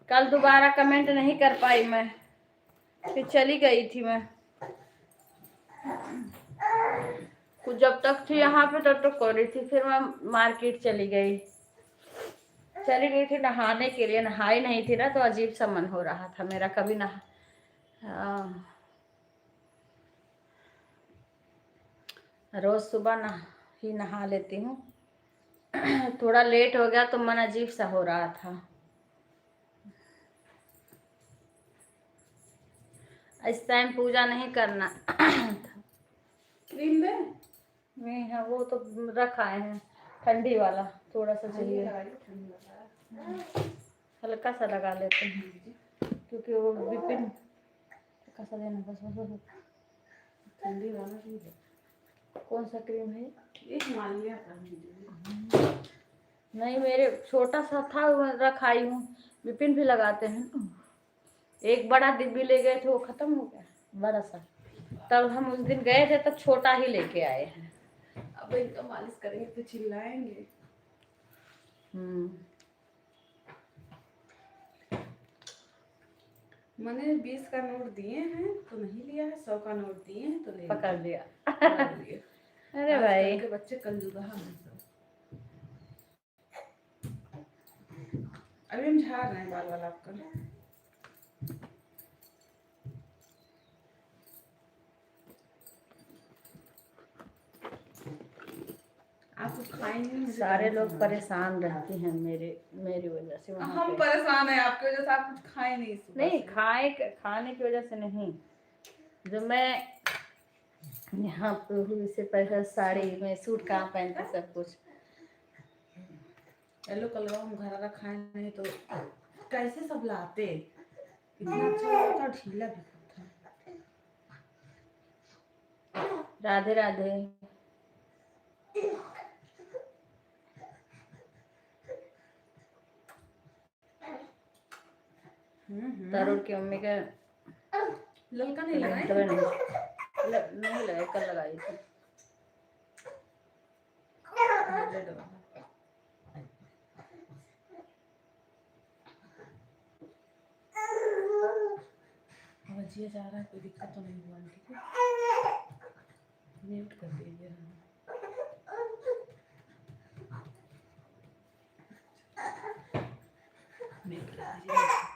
कल दोबारा कमेंट नहीं कर पाई मैं, फिर चली गई थी मैं। कुछ जब तक थी यहाँ पे तब तक कर रही थी, फिर मैं मार्केट चली गई थी नहाने के लिए। नहाई नहीं थी ना, तो अजीब सा मन हो रहा था मेरा। कभी नहा रोज सुबह ही नहा लेती हूँ। थोड़ा लेट हो गया तो मन अजीब सा हो रहा था। इस टाइम पूजा नहीं करना। क्रीम दे नहीं है, वो तो रखा है ठंडी वाला, थोड़ा सा चाहिए। हल्का सा लगा लेते हैं, क्योंकि वो विपिन हल्का सा देना बस। ठंडी वाला भी है। कौन सा क्रीम है? एक हिमालय का नहीं, मेरे छोटा सा था, वो रखाई हूँ। विपिन भी लगाते हैं ना। एक बड़ा डिब्बी ले गए थे, वो खत्म हो गया बड़ा सा। तब हम उस दिन गए थे तब छोटा ही लेके आए हैं। अब इनका मालिश करेंगे तो चिल्लाएंगे। मैंने 20 का नोट दिए हैं तो नहीं लिया है, 100 का नोट दिए हैं तो ले पकड़ लिया। पकड़ लिए। अरे भाई, के बच्चे कंजूदा हैं सब। अभी हम झाड़ रहे हैं बाल वाला आपका। आप कुछ खाएंगे नहीं, सारे लोग परेशान रहते हैं मेरी वजह से वहाँ हम पे। परेशान हैं आपकी वजह से। आप कुछ खाए नहीं सुबह नहीं, से। खाने की वजह से नहीं। जो मैं यहाँ पे हूँ, इससे पहले साड़ी में सूट कहाँ पहनते सब कुछ। येलो कलर हम घर खाए नहीं तो कैसे सब लाते। इतना अच्छा लगा था, ढीला भी था। राधे राधे। तरुण की मम्मी के ललका नहीं लगाए। नहीं लगाई, कल लगाई थी। भजिया जा रहा है, कोई दिक्कत तो नहीं हुआ? ठीक है, म्यूट कर दीजिए। म्यूट कर दीजिए।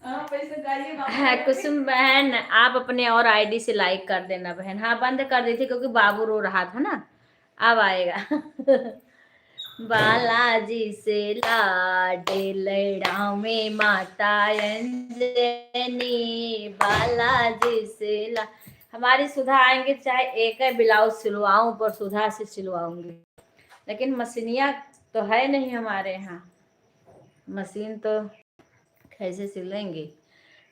हाँ पैसे जाइए है कुसुम बहन, आप अपने और आईडी से लाइक कर देना बहन। हाँ बंद कर दी थी क्योंकि बाबू रो रहा था ना, अब आएगा। बालाजी से लाडे लड़ावे माता अंजनी, बालाजी से ला। हमारी सुधा आएंगे, चाहे एक है ब्लाउज सिलवाऊं पर सुधा से सिलवाऊंगी, लेकिन मशीनिया तो है नहीं हमारे यहाँ, मशीन तो कैसे सिलेंगे।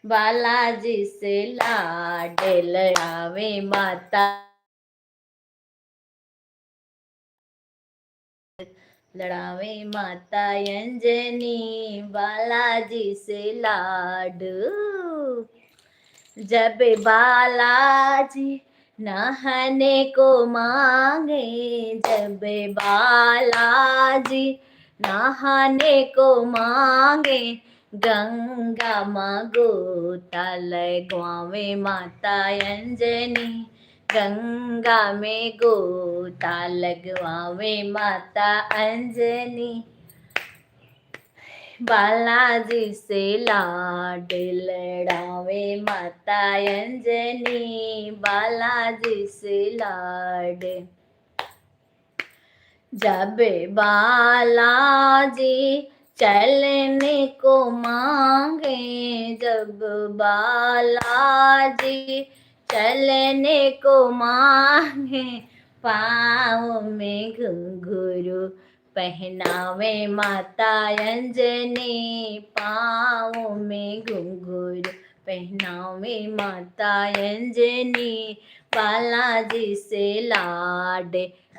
बालाजी से लाडे लड़ावे माता, लड़ावे माता अंजनी, बालाजी से लाडू। जब बालाजी नहाने को मांगे, जब बालाजी नहाने को मांगे, गंगा माँ गोता लगवावे माता अंजनी, गंगा में गोता लगवावे माता अंजनी, बालाजी से लाड लड़ावे माता अंजनी, बालाजी से लाड। जब बालाजी चलने को मांगे, जब बालाजी चलने को मांगे, पाँव में घुंघरू पहनावे माता अंजनी, पाँव में घुंघरू पहनावे माता अंजनी, बालाजी से लाड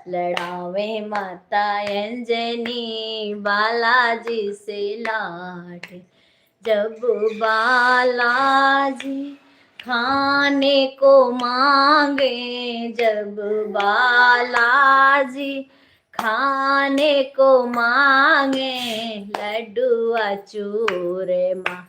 लड़ावे माता अंजनी, बालाजी से लाड। जब बालाजी खाने को मांगे, जब बालाजी खाने को मांगे, लड्डुआ चूरे माँ,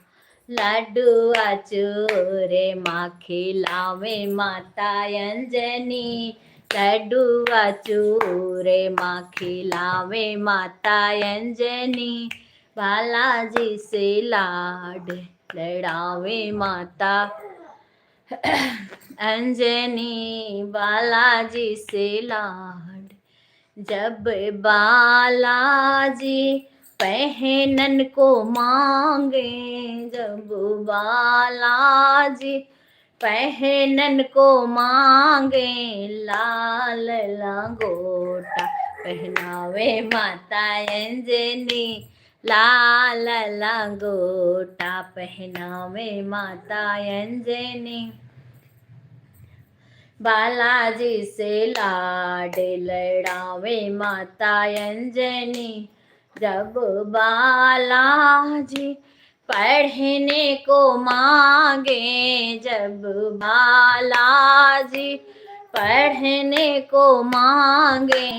लड्डुआ चूरे माँ खिलावे माता अंजनी, लड्डुआ चूरे माँ खिलावे माता अंजनी, बालाजी से लाड लड़ावे माता अंजनी, बालाजी से लाड। जब बालाजी पहनन को मांगे, जब बालाजी पहनन को मांगे, लाल लंगोटा पहनावे माता अंजनी, लाल लंगोटा पहनावे माता अंजनी, बालाजी से लाड लड़ावे माता अंजनी। जब बालाजी पढ़ने को मांगे, जब बालाजी पढ़ने को मांगे,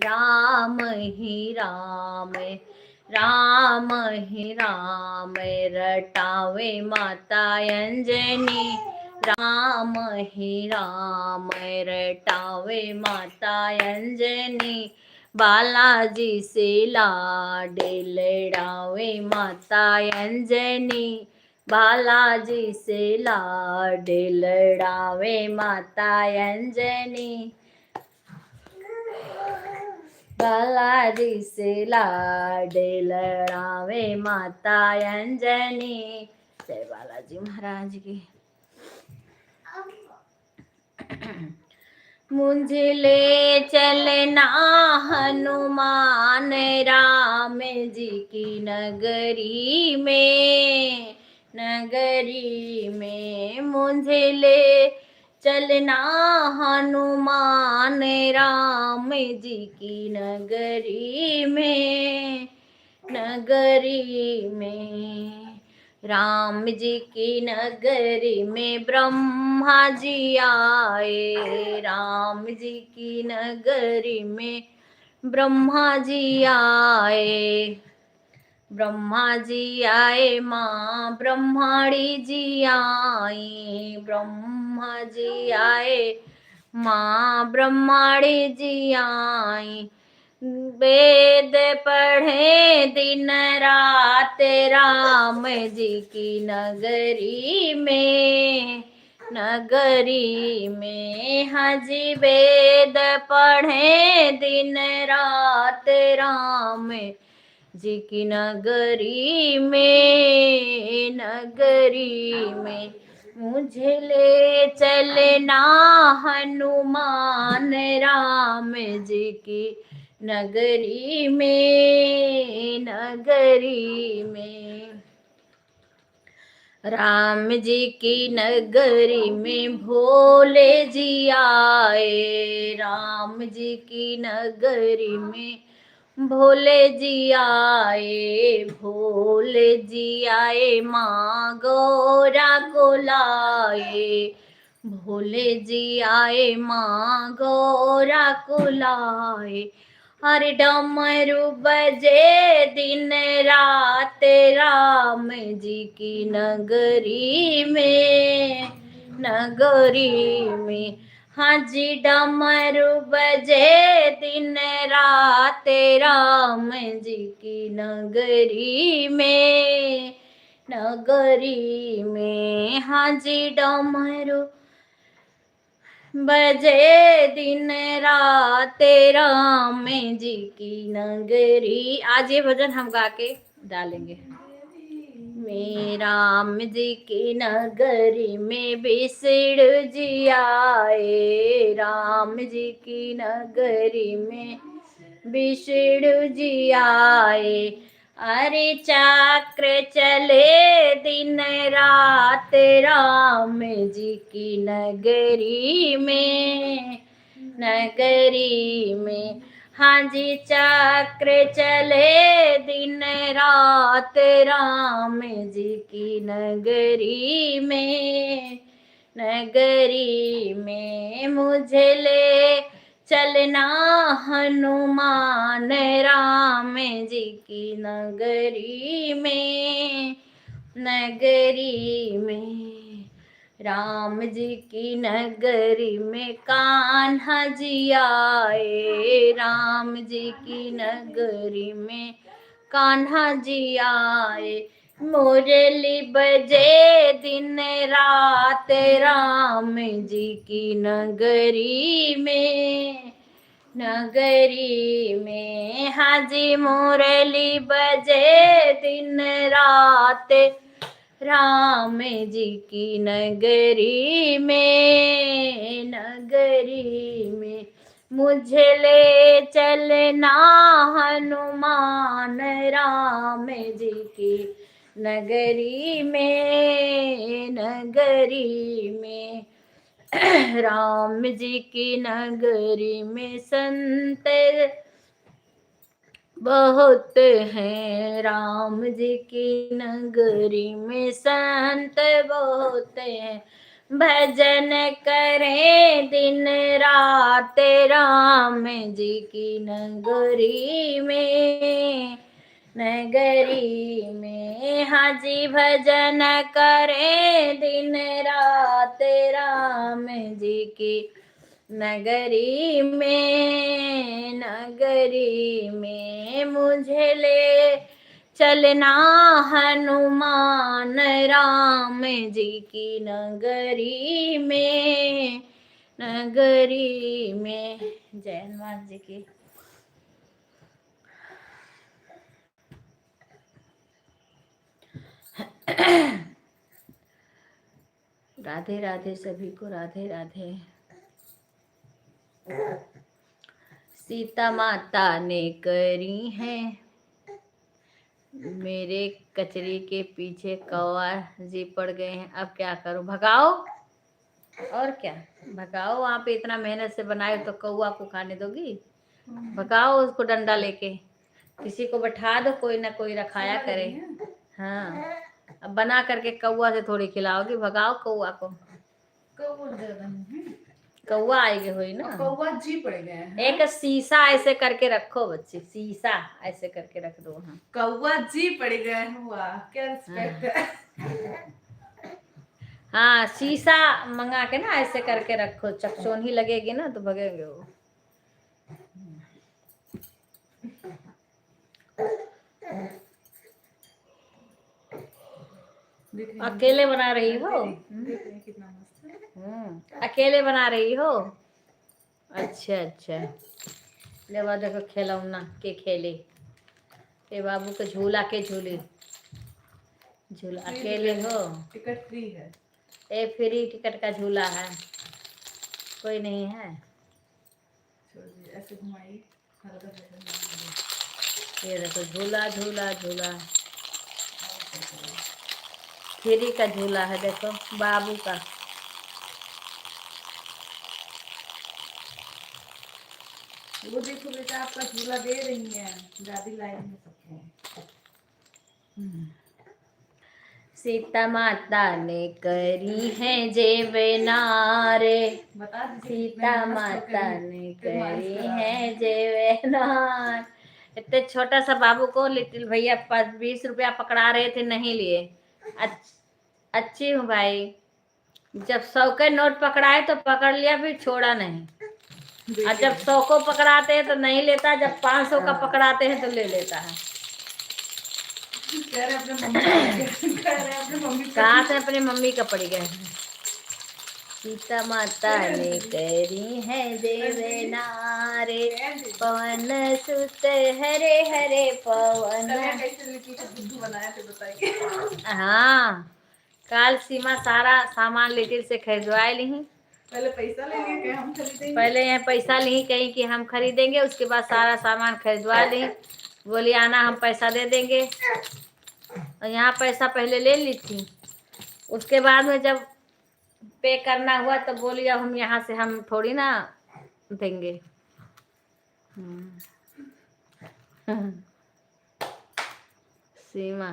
राम ही राम, राम ही राम रटावे माता अंजनी, राम ही राम रटावे माता अंजनी, बालाजी से लाड लड़ावे माता अंजनी, बालाजी से लाड लड़ावे माता अंजनी, बालाजी से लाड लड़ावे माता अंजनी। जय बालाजी महाराज की। मुझे ले चलना हनुमान राम जी की नगरी में, नगरी में मुझे ले चलना हनुमान राम जी की नगरी में, नगरी में। राम जी की नगरी में ब्रह्मा जी आए, राम जी की नगरी में ब्रह्मा जी आए, ब्रह्मा जी आए माँ ब्रह्माणी जी आई, ब्रह्मा जी आए माँ ब्रह्माणी जी आई, वेद पढ़े दिन रात राम जी की नगरी में, नगरी में। हाँ जी वेद पढ़े दिन रात राम जी की नगरी में, नगरी में। मुझे ले चलना हनुमान राम जी की नगरी में, नगरी में। राम जी की नगरी में भोले जी आए, राम जी की नगरी में भोले जी आए, भोले जी आए माँ गौरा को लाए, भोले जी आए माँ गौरा को लाए। हर डमरू बजे दिन रात राम जी की नगरी में, नगरी में। हाँ जी डमरू बजे दिन रात राम जी की नगरी में, नगरी में। हाँ जी डमरू बजे दिन रात राम जी की नगरी। आज ये भजन हम गा के डालेंगे। में राम जी की नगरी में विष्णु जी आए, राम जी की नगरी में विष्णु जी आए। अरे चक्र चले दिन रात राम जी की नगरी में, नगरी में। हाँ जी चक्र चले दिन रात राम जी की नगरी में, नगरी में। मुझे ले चलना हनुमान राम जी की नगरी में, नगरी में। राम जी की नगरी में कान्हा जी आए, राम जी की नगरी में कान्हा जी आए। मुरली बजे दिन रात राम जी की नगरी में, नगरी में। हाँ जी मुरली बजे दिन रात राम जी की नगरी में, नगरी में। मुझे ले चलना हनुमान राम जी की नगरी में, नगरी में। राम जी की नगरी में संत बहुत हैं, राम जी की नगरी में संत बहुत हैं। भजन करें दिन रात राम जी की नगरी में, नगरी में। हाँ जी भजन करें दिन रात राम जी की नगरी में, नगरी में। मुझे ले चलना हनुमान राम जी की नगरी में, नगरी में। जय हनुमान जी की। राधे राधे सभी को, राधे राधे। सीता माता ने करी है मेरे कचरी के पीछे कौवा जी पड़ गए हैं, अब क्या करूं? भगाओ, और क्या भगाओ। वहां पे इतना मेहनत से बनाए तो कौवा को खाने दोगी? भगाओ उसको डंडा लेके, किसी को बैठा दो, कोई ना कोई रखाया करे। हाँ अब बना करके कौवा से थोड़ी खिलाओगी, भगाओ कौवा को। कौवा आएगी हुई ना, कौवा जी पड़ गए हैं। एक शीशा ऐसे करके रखो बच्चे, शीशा ऐसे करके रख दो। हाँ कौवा जी पड़ गए हुआ, क्या रिस्पेक्ट है। हाँ शीशा मंगा के ना ऐसे करके रखो, चकचोनी लगेगी ना तो भगेंगे वो। देख रही हैं? अकेले बना रही हो? देख रही हैं कितना मस्त है। अकेले बना रही हो? अच्छा अच्छा। ले बा देखो खिलौना के खेले, ए बाबू के झूला के झूले, झूला अकेले हो? टिकट फ्री है। ए फ्री टिकट का झूला है, कोई नहीं है। छोड़िए, ऐसे घुमाइए, हल्का सा घुमाइए। ये देखो झूला झूला झूला, फ्री का झूला है, देखो बाबू का। वो देखो बेटा, आपका झूला दे रही है दादी, लाइन में सबको। सीता माता ने करी है जेवनारे, बता दीजिए सीता कितने मस्त माता होके ने फिर मालिश करी करा है रहे हैं। जेवनार। इतने छोटा सा बाबू को लिटिल भैया 20 रुपया पकड़ा रहे थे, नहीं लिए। अच्छी हूँ भाई, जब 100 के नोट पकड़ाए तो पकड़ लिया, फिर छोड़ा नहीं। और जब 100 को पकड़ाते हैं तो नहीं लेता, जब 500 का पकड़ाते हैं तो ले लेता है। कह रहे अपने मम्मी कह रहे अपने मम्मी कहाँ से अपनी मम्मी का पड़ गए। सीता माता ने करी है देवनारे, पवन सुत हरे हरे पवन। कैसे लिट्टी का बुद्धू बनाया थे बताइए। हाँ, काल सीमा सारा सामान लिटिल से खरीदवाए ली। पहले पैसा ले लिए कि हम खरीदेंगे। पहले यहाँ पैसा ली कहीं कि हम खरीदेंगे, उसके बाद सारा सामान खरीदवा ली। बोली आना हम पैसा दे देंगे, और यहाँ पैसा पहले ले ली थी। उसके बाद में जब पे करना हुआ तो बोली अब हम यहाँ से हम थोड़ी ना देंगे। सीमा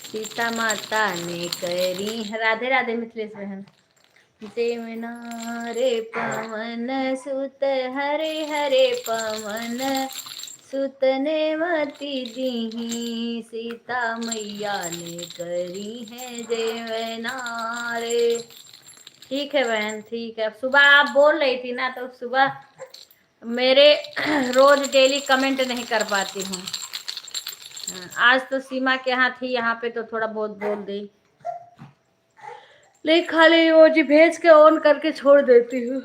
सीता माता ने करी, राधे राधे मिथिलेश बहन। देवनारे पवन सुत हरे हरे पवन, सुतने मती दीही, सीता मैया ने करी है देवनारे। ठीक है बहन, ठीक है। सुबह आप बोल रही थी ना, तो सुबह मेरे रोज डेली कमेंट नहीं कर पाती हूँ। आज तो सीमा के यहाँ थी, यहाँ पे तो थोड़ा बहुत बोल दी, लेकिन खाली इमोजी भेज के ऑन करके छोड़ देती हूँ।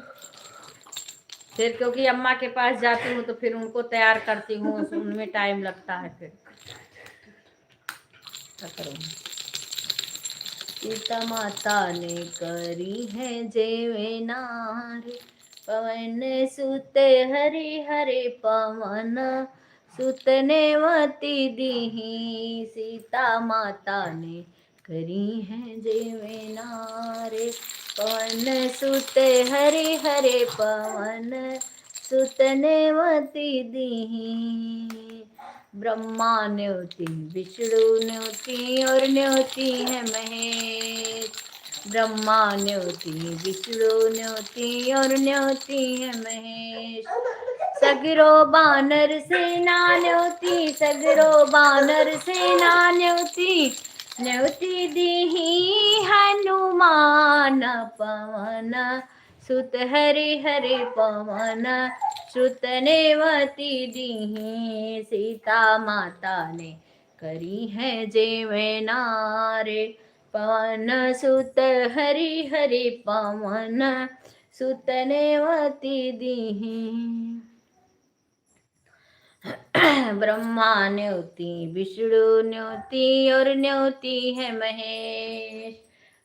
फिर क्योंकि अम्मा के पास जाती हूँ तो फिर उनको तैयार करती हूँ, उनमें टाइम लगता है। फिर क्या करूँ। सीता माता ने करी है जेवनार, पवन सुत हरे हरे पवन, सुतने मती दीही, सीता माता ने करी है जेवनार, पवन सुत हरे हरे पवन, सुतने मती दीही। ब्रह्मा न्योती विष्णु न्योती और न्योती है महेश, ब्रह्मा न्योती विष्णु न्योती और न्योती है महेश। सगरो बानर सेना न्योती, सगरो बानर सेना न्योती, न्योती दीही हनुमान पवन, सुत हरे हरे पवन, सुतने मती दीही, सीता माता ने करी है जेवनारे, पवन सुत हरि हरि पवन, सुतने मती दीही। ब्रह्मा न्योती विष्णु न्योती और न्योती है महेश,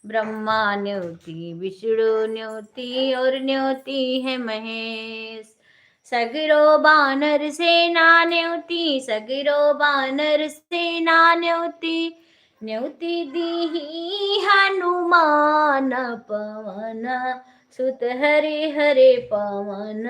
ब्रह्मा न्योती विष्णु न्योती और न्योती है महेश। सगरो बानर सेना न्योती, सगरो बानर सेना न्योती, न्योती दीही हनुमान पवन, सुत हरे हरे पवन,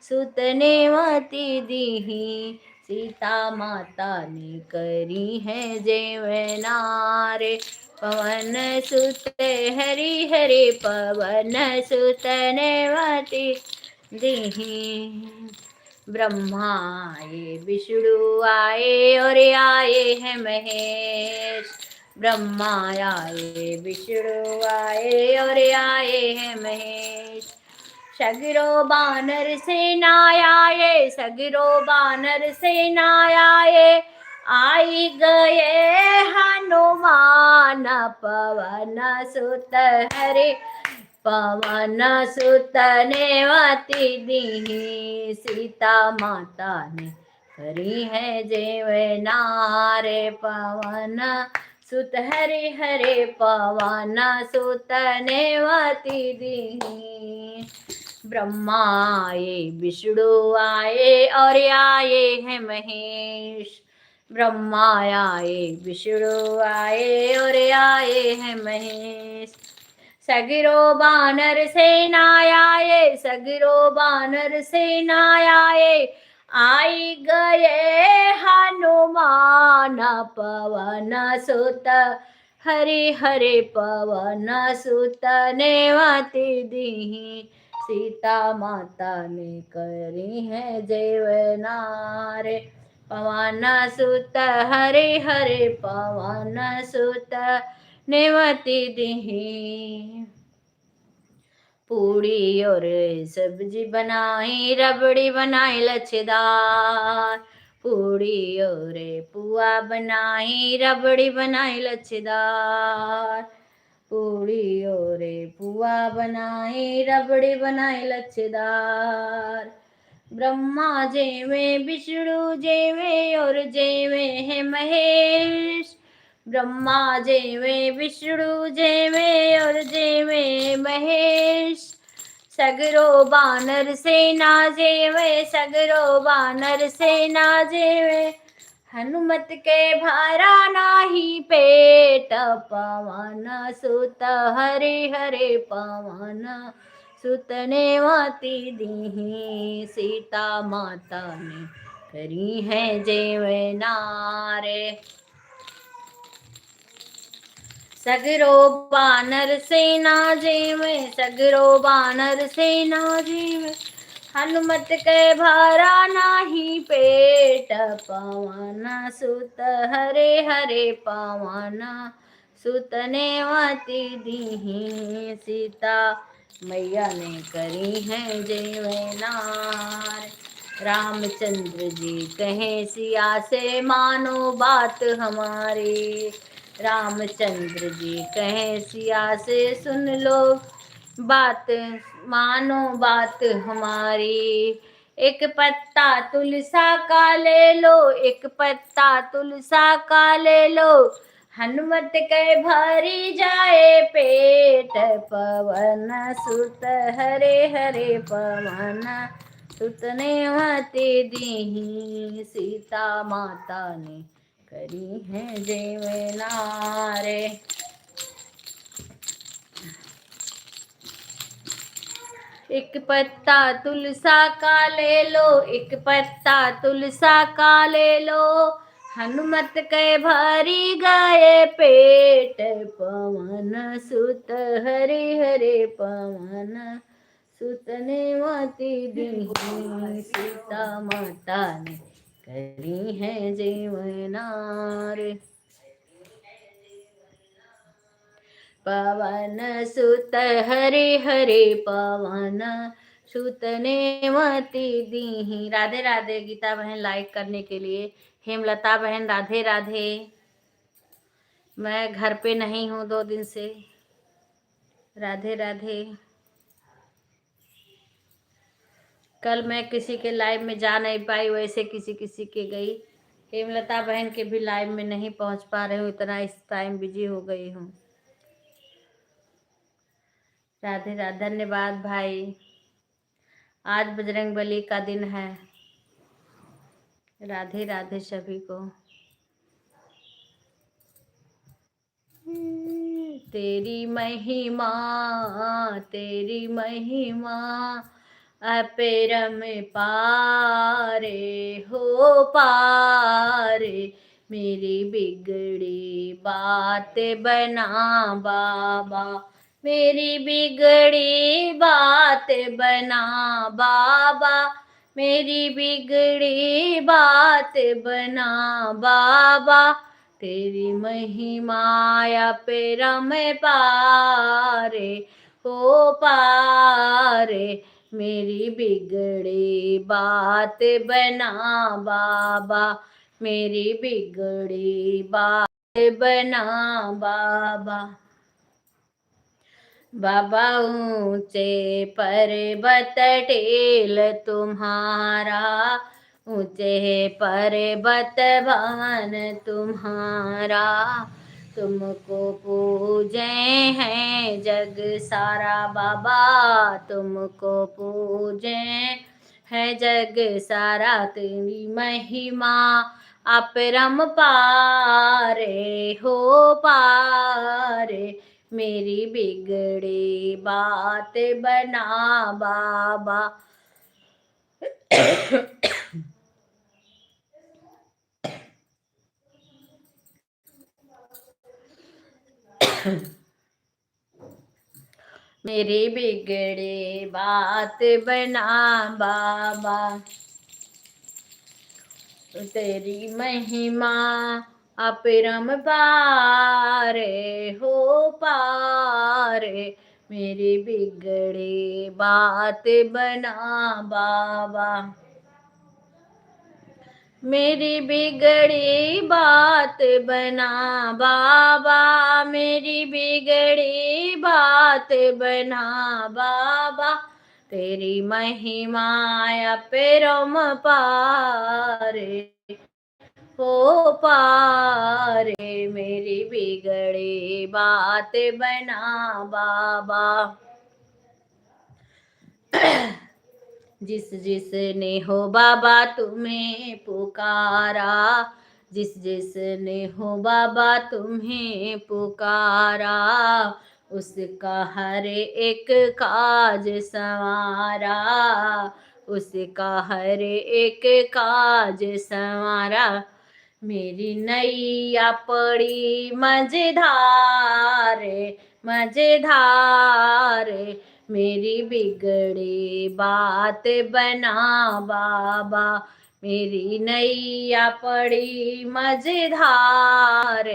सुतने मती दीही, सीता माता ने करी है जेवनारे, पवन सुत हरि हरि पवन, सुतने मती दीही। ब्रह्मा आए विष्णु आए और आए हैं महेश, ब्रह्मा आए विष्णु आए और आए हैं महेश। सगरो बानर सेना आए, सगरो बानर सेना आए, आई गए हनुमान पवन सुत हरे, पवन सुत नेवती दीहि, सीता माता ने करी है जेवनारे, पवन सुत हरे हरे पवन सुत नेवती दीहि। ब्रह्मा आए विष्णु आए और आए हैं महेश, ब्रह्मा आए विष्णु आए और आए हैं महेश, सगरो बानर सेना आए, सगरो बानर सेना आए, आई गए हनुमान पवन सुत हरे हरे, पवन सुत नेवती दीहि, सीता माता ने करी है जेवनारे, पवन सुत हरे हरे पवन सुत नेवती दीहि। पूड़ी और सब्जी बनाई, रबड़ी बनाई लच्छेदार, पूड़ी और पुआ बनाई, रबड़ी बनाई लच्छेदार, पूड़ी और पुआ बनाई, रबड़ी बनाई लच्छेदार। ब्रह्मा जेवे विष्णु जेवे और जेवे है महेश, ब्रह्मा जेवे विष्णु जेवे और जेवे महेश, सगरो बानर सेना जेवे, सगरो बानर सेना जेवे, हनुमत के भारा नाही पेट, पवन सुत हरे हरे पवन सुत नेवती दीहि, सीता माता ने करी है जेवनारे, सगरो बानर सेना जेवे, सगरो बानर सेना जेवे, हनुमत के भारा नाही पेट, पवन सुत हरे हरे पवन सुत नेवती दीहि, सीता मैया ने करी है जेवनार। रामचंद्र जी कहे सिया से मानो बात हमारी, रामचंद्र जी कहे सिया से सुन लो बात, मानो बात हमारी, एक पत्ता तुलसा का ले लो, एक पत्ता तुलसा का ले लो, हनुमत के भरी जाए पेट, पवन सुत हरे हरे पवन सुत नेवती दीहि, सीता माता ने करी है जेवनारे। एक पत्ता तुलसा का ले लो, एक पत्ता तुलसा का ले लो, हनुमत के भरी गए पेट, पवन सुत हरे हरे पवन सुत नेवती दीहि, सीता माता ने करी है जेवनारे, पवन सुत हरे हरे पवन सुत नेवती दीहि। राधे राधे। गीता बहन लाइक करने के लिए, हेमलता बहन राधे राधे। मैं घर पे नहीं हूँ 2 दिन से। राधे राधे। कल मैं किसी के लाइव में जा नहीं पाई, वैसे किसी किसी के गई। हेमलता बहन के भी लाइव में नहीं पहुँच पा रही हूँ, इतना इस टाइम बिजी हो गई हूँ। राधे राधे। धन्यवाद भाई। आज बजरंगबली का दिन है। राधे राधे सभी को। तेरी महिमा अपरम पारे हो पारे, मेरी बिगड़ी बात बना बाबा, मेरी बिगड़ी बात बना बाबा, मेरी बिगड़ी बात बना बाबा, तेरी महिमा परम पारे हो पारे, मेरी बिगड़ी बात बना बाबा, मेरी बिगड़ी बात बना बाबा। बाबा ऊंचे पर्वत टेल तुम्हारा, ऊंचे पर्वत भवन तुम्हारा, तुमको पूजे हैं जग सारा बाबा, तुमको पूजे है जग सारा, तेरी महिमा अपरम पारे हो पारे, मेरी बिगड़ी बात बना बाबा। मेरी बिगड़ी बात बना बाबा, तेरी महिमा अपरम पारे हो पारे, मेरी बिगड़ी बात बना बाबा। मेरी बिगड़ी बात बना बाबा, मेरी बिगड़ी बात बना बाबा, तेरी महिमा अपरम पारे हो पारे, मेरी बिगड़ी बात बना बाबा। जिस जिसने हो बाबा तुम्हें पुकारा, जिस जिसने हो बाबा तुम्हें पुकारा, उसका हर एक काज संवारा, उसका हर एक काज संवारा, मेरी नैया पड़ी मझधार मझधार, मेरी बिगड़ी बात बना बाबा, मेरी नैया पड़ी मझधार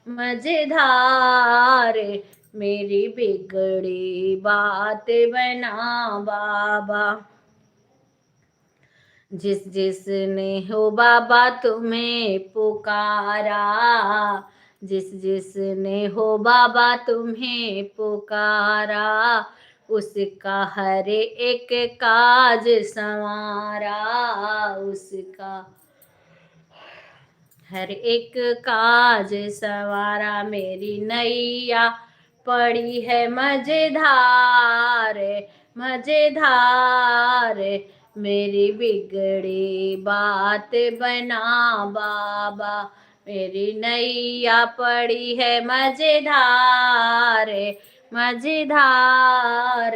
मझधार, मेरी बिगड़ी बात बना बाबा। जिस जिसने हो बाबा तुम्हें पुकारा, जिस जिसने हो बाबा तुम्हें पुकारा, उसका हर एक काज संवारा, उसका हर एक काज संवारा, मेरी नैया पड़ी है मझधार मझधार, मेरी बिगड़ी बात बना बाबा, मेरी नैया पड़ी है मझधार मझधार,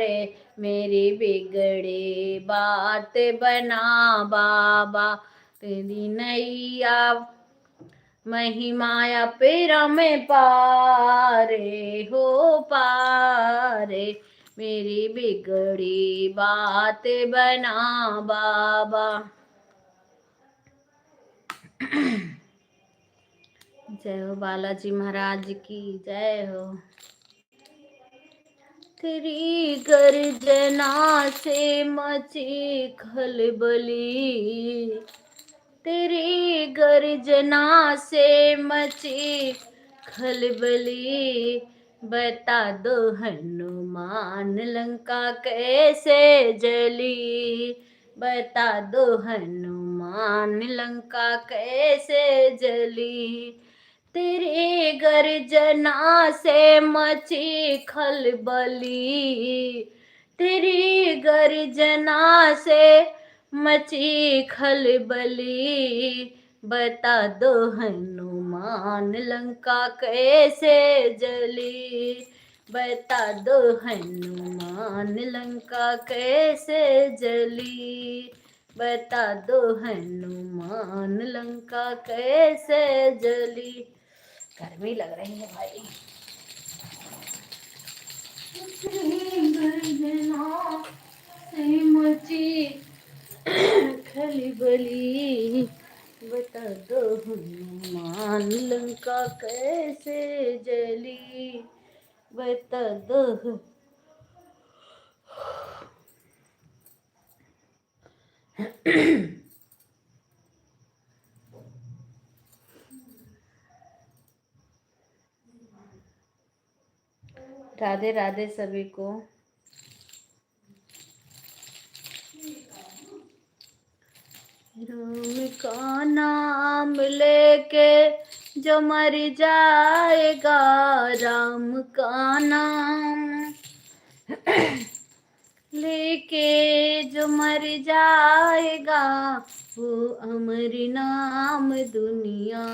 मेरी बिगड़ी बात बना बाबा, तेरी नैया महिमाया पेरा में पारे हो पारे, मेरी बिगड़ी बात बना बाबा। जय हो बालाजी महाराज की जय हो। तेरी गर्जना से मची खलबली, तेरी गर्जना से मची खलबली, बता दो हनुमान लंका कैसे जली, बता दो हनुमान लंका कैसे जली, तेरी गर्जना से मची खलबली, तेरी गर्जना से मची खलबली, बता दो हनुमान लंका कैसे जली, बता दो हनुमान लंका कैसे जली, बता दो हनुमान लंका कैसे जली। गर्मी लग रही है भाई। गर्जना से मची खलबली, बता दो हनुमान लंका कैसे जली, बता दो राधे राधे सभी को। राम का नाम लेके जो मर जाएगा, राम का नाम लेके जो मर जाएगा, वो अमर नाम दुनिया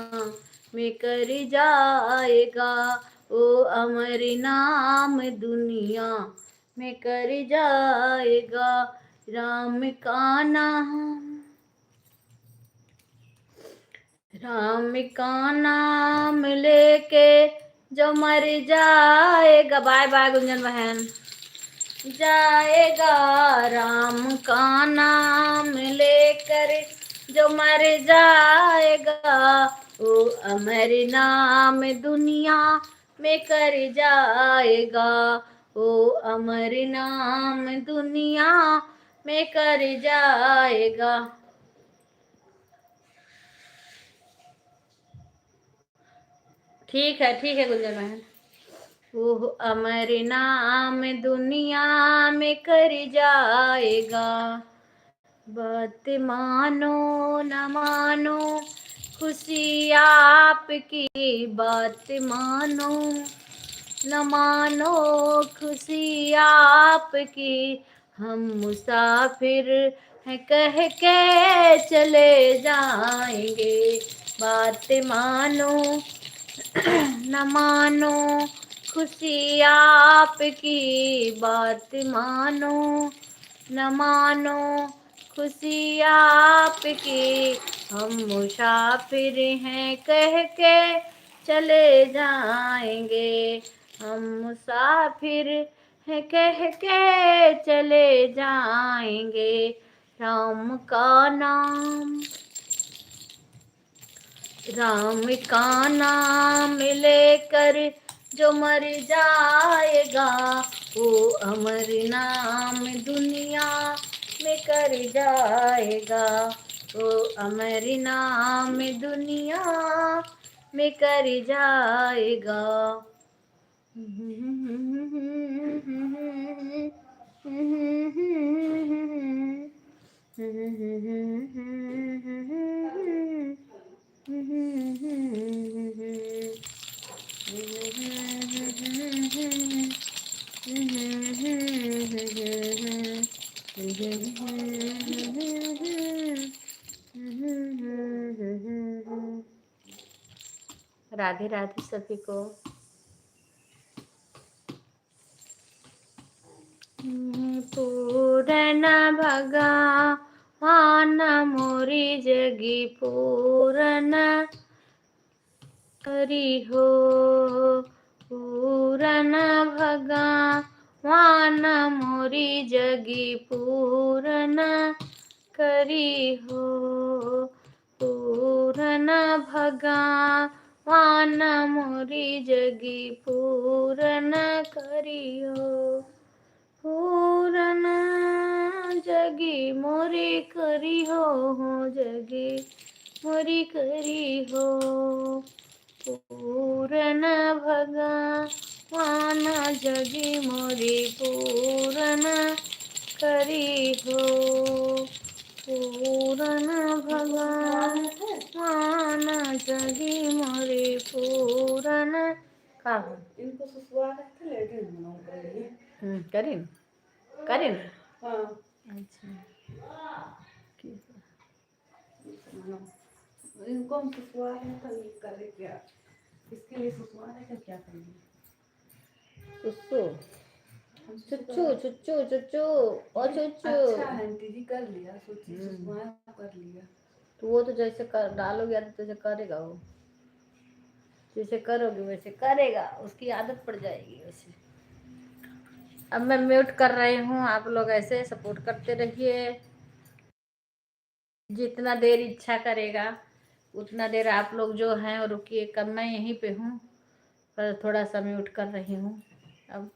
में कर जाएगा, वो अमर नाम दुनिया में कर जाएगा। राम का नाम, राम का नाम लेके जो मर जाएगा, बाय बाय गुंजन बहन, जाएगा। राम का नाम लेकर जो मर जाएगा, वो अमर नाम दुनिया में कर जाएगा, वो अमर नाम दुनिया में कर जाएगा। ठीक है गुंजन बहन। वो अमर नाम दुनिया में कर जाएगा। बात मानो न मानो खुशी आपकी, बात मानो न मानो खुशी आपकी, हम मुसाफिर हैं कह के चले जाएंगे। बात मानो न मानो खुशी आपकी, बात मानो न मानो खुशी आपकी, हम मुसाफिर हैं कह के चले जाएंगे, हम मुसाफिर हैं कह के चले जाएंगे। राम का नाम, राम का नाम लेकर जो मर जाएगा, वो अमर नाम दुनिया में कर जाएगा, वो अमर नाम दुनिया में कर जाएगा। राधे राधे सभी को। पूरन भगवान मोरी जगी पूरन करी हो, पूरन भगवान मोरी जगी पूरन करी हो, पूरन भगवान मोरी जगी पूरन करी हो, पूरन जगी मोरी करी हो, जगी मोरी करी हो, पूरन भगवान जगी मोरी पूरन करी हो, पूरन भगवान जगी मोरी पूरन का हो। इनको सुसुआ रहते लेकिन मनाओ करिए। करीन करीन हाँ अच्छा इनको हम सुसुआ है तो ये करे क्या, इसके लिए सुसुआ है तो क्या करेंगे। चुच्चू चुच्चू चुच्चू चुच्चू ओ चुच्चू। अच्छा आंटी जी कर लिया, सोची सुसुआ कर लिया। तो वो तो जैसे कर डालोगे आदत जैसे करेगा, वो जैसे करोगे वैसे करेगा, उसकी आदत पड़ जाएगी वैसे। अब मैं म्यूट कर रही हूँ, आप लोग ऐसे सपोर्ट करते रहिए, जितना देर इच्छा करेगा उतना देर आप लोग जो हैं और रुकिए। कब मैं यहीं पे हूँ पर थोड़ा सा म्यूट कर रही हूँ अब।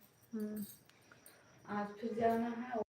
आज फिर जाना है।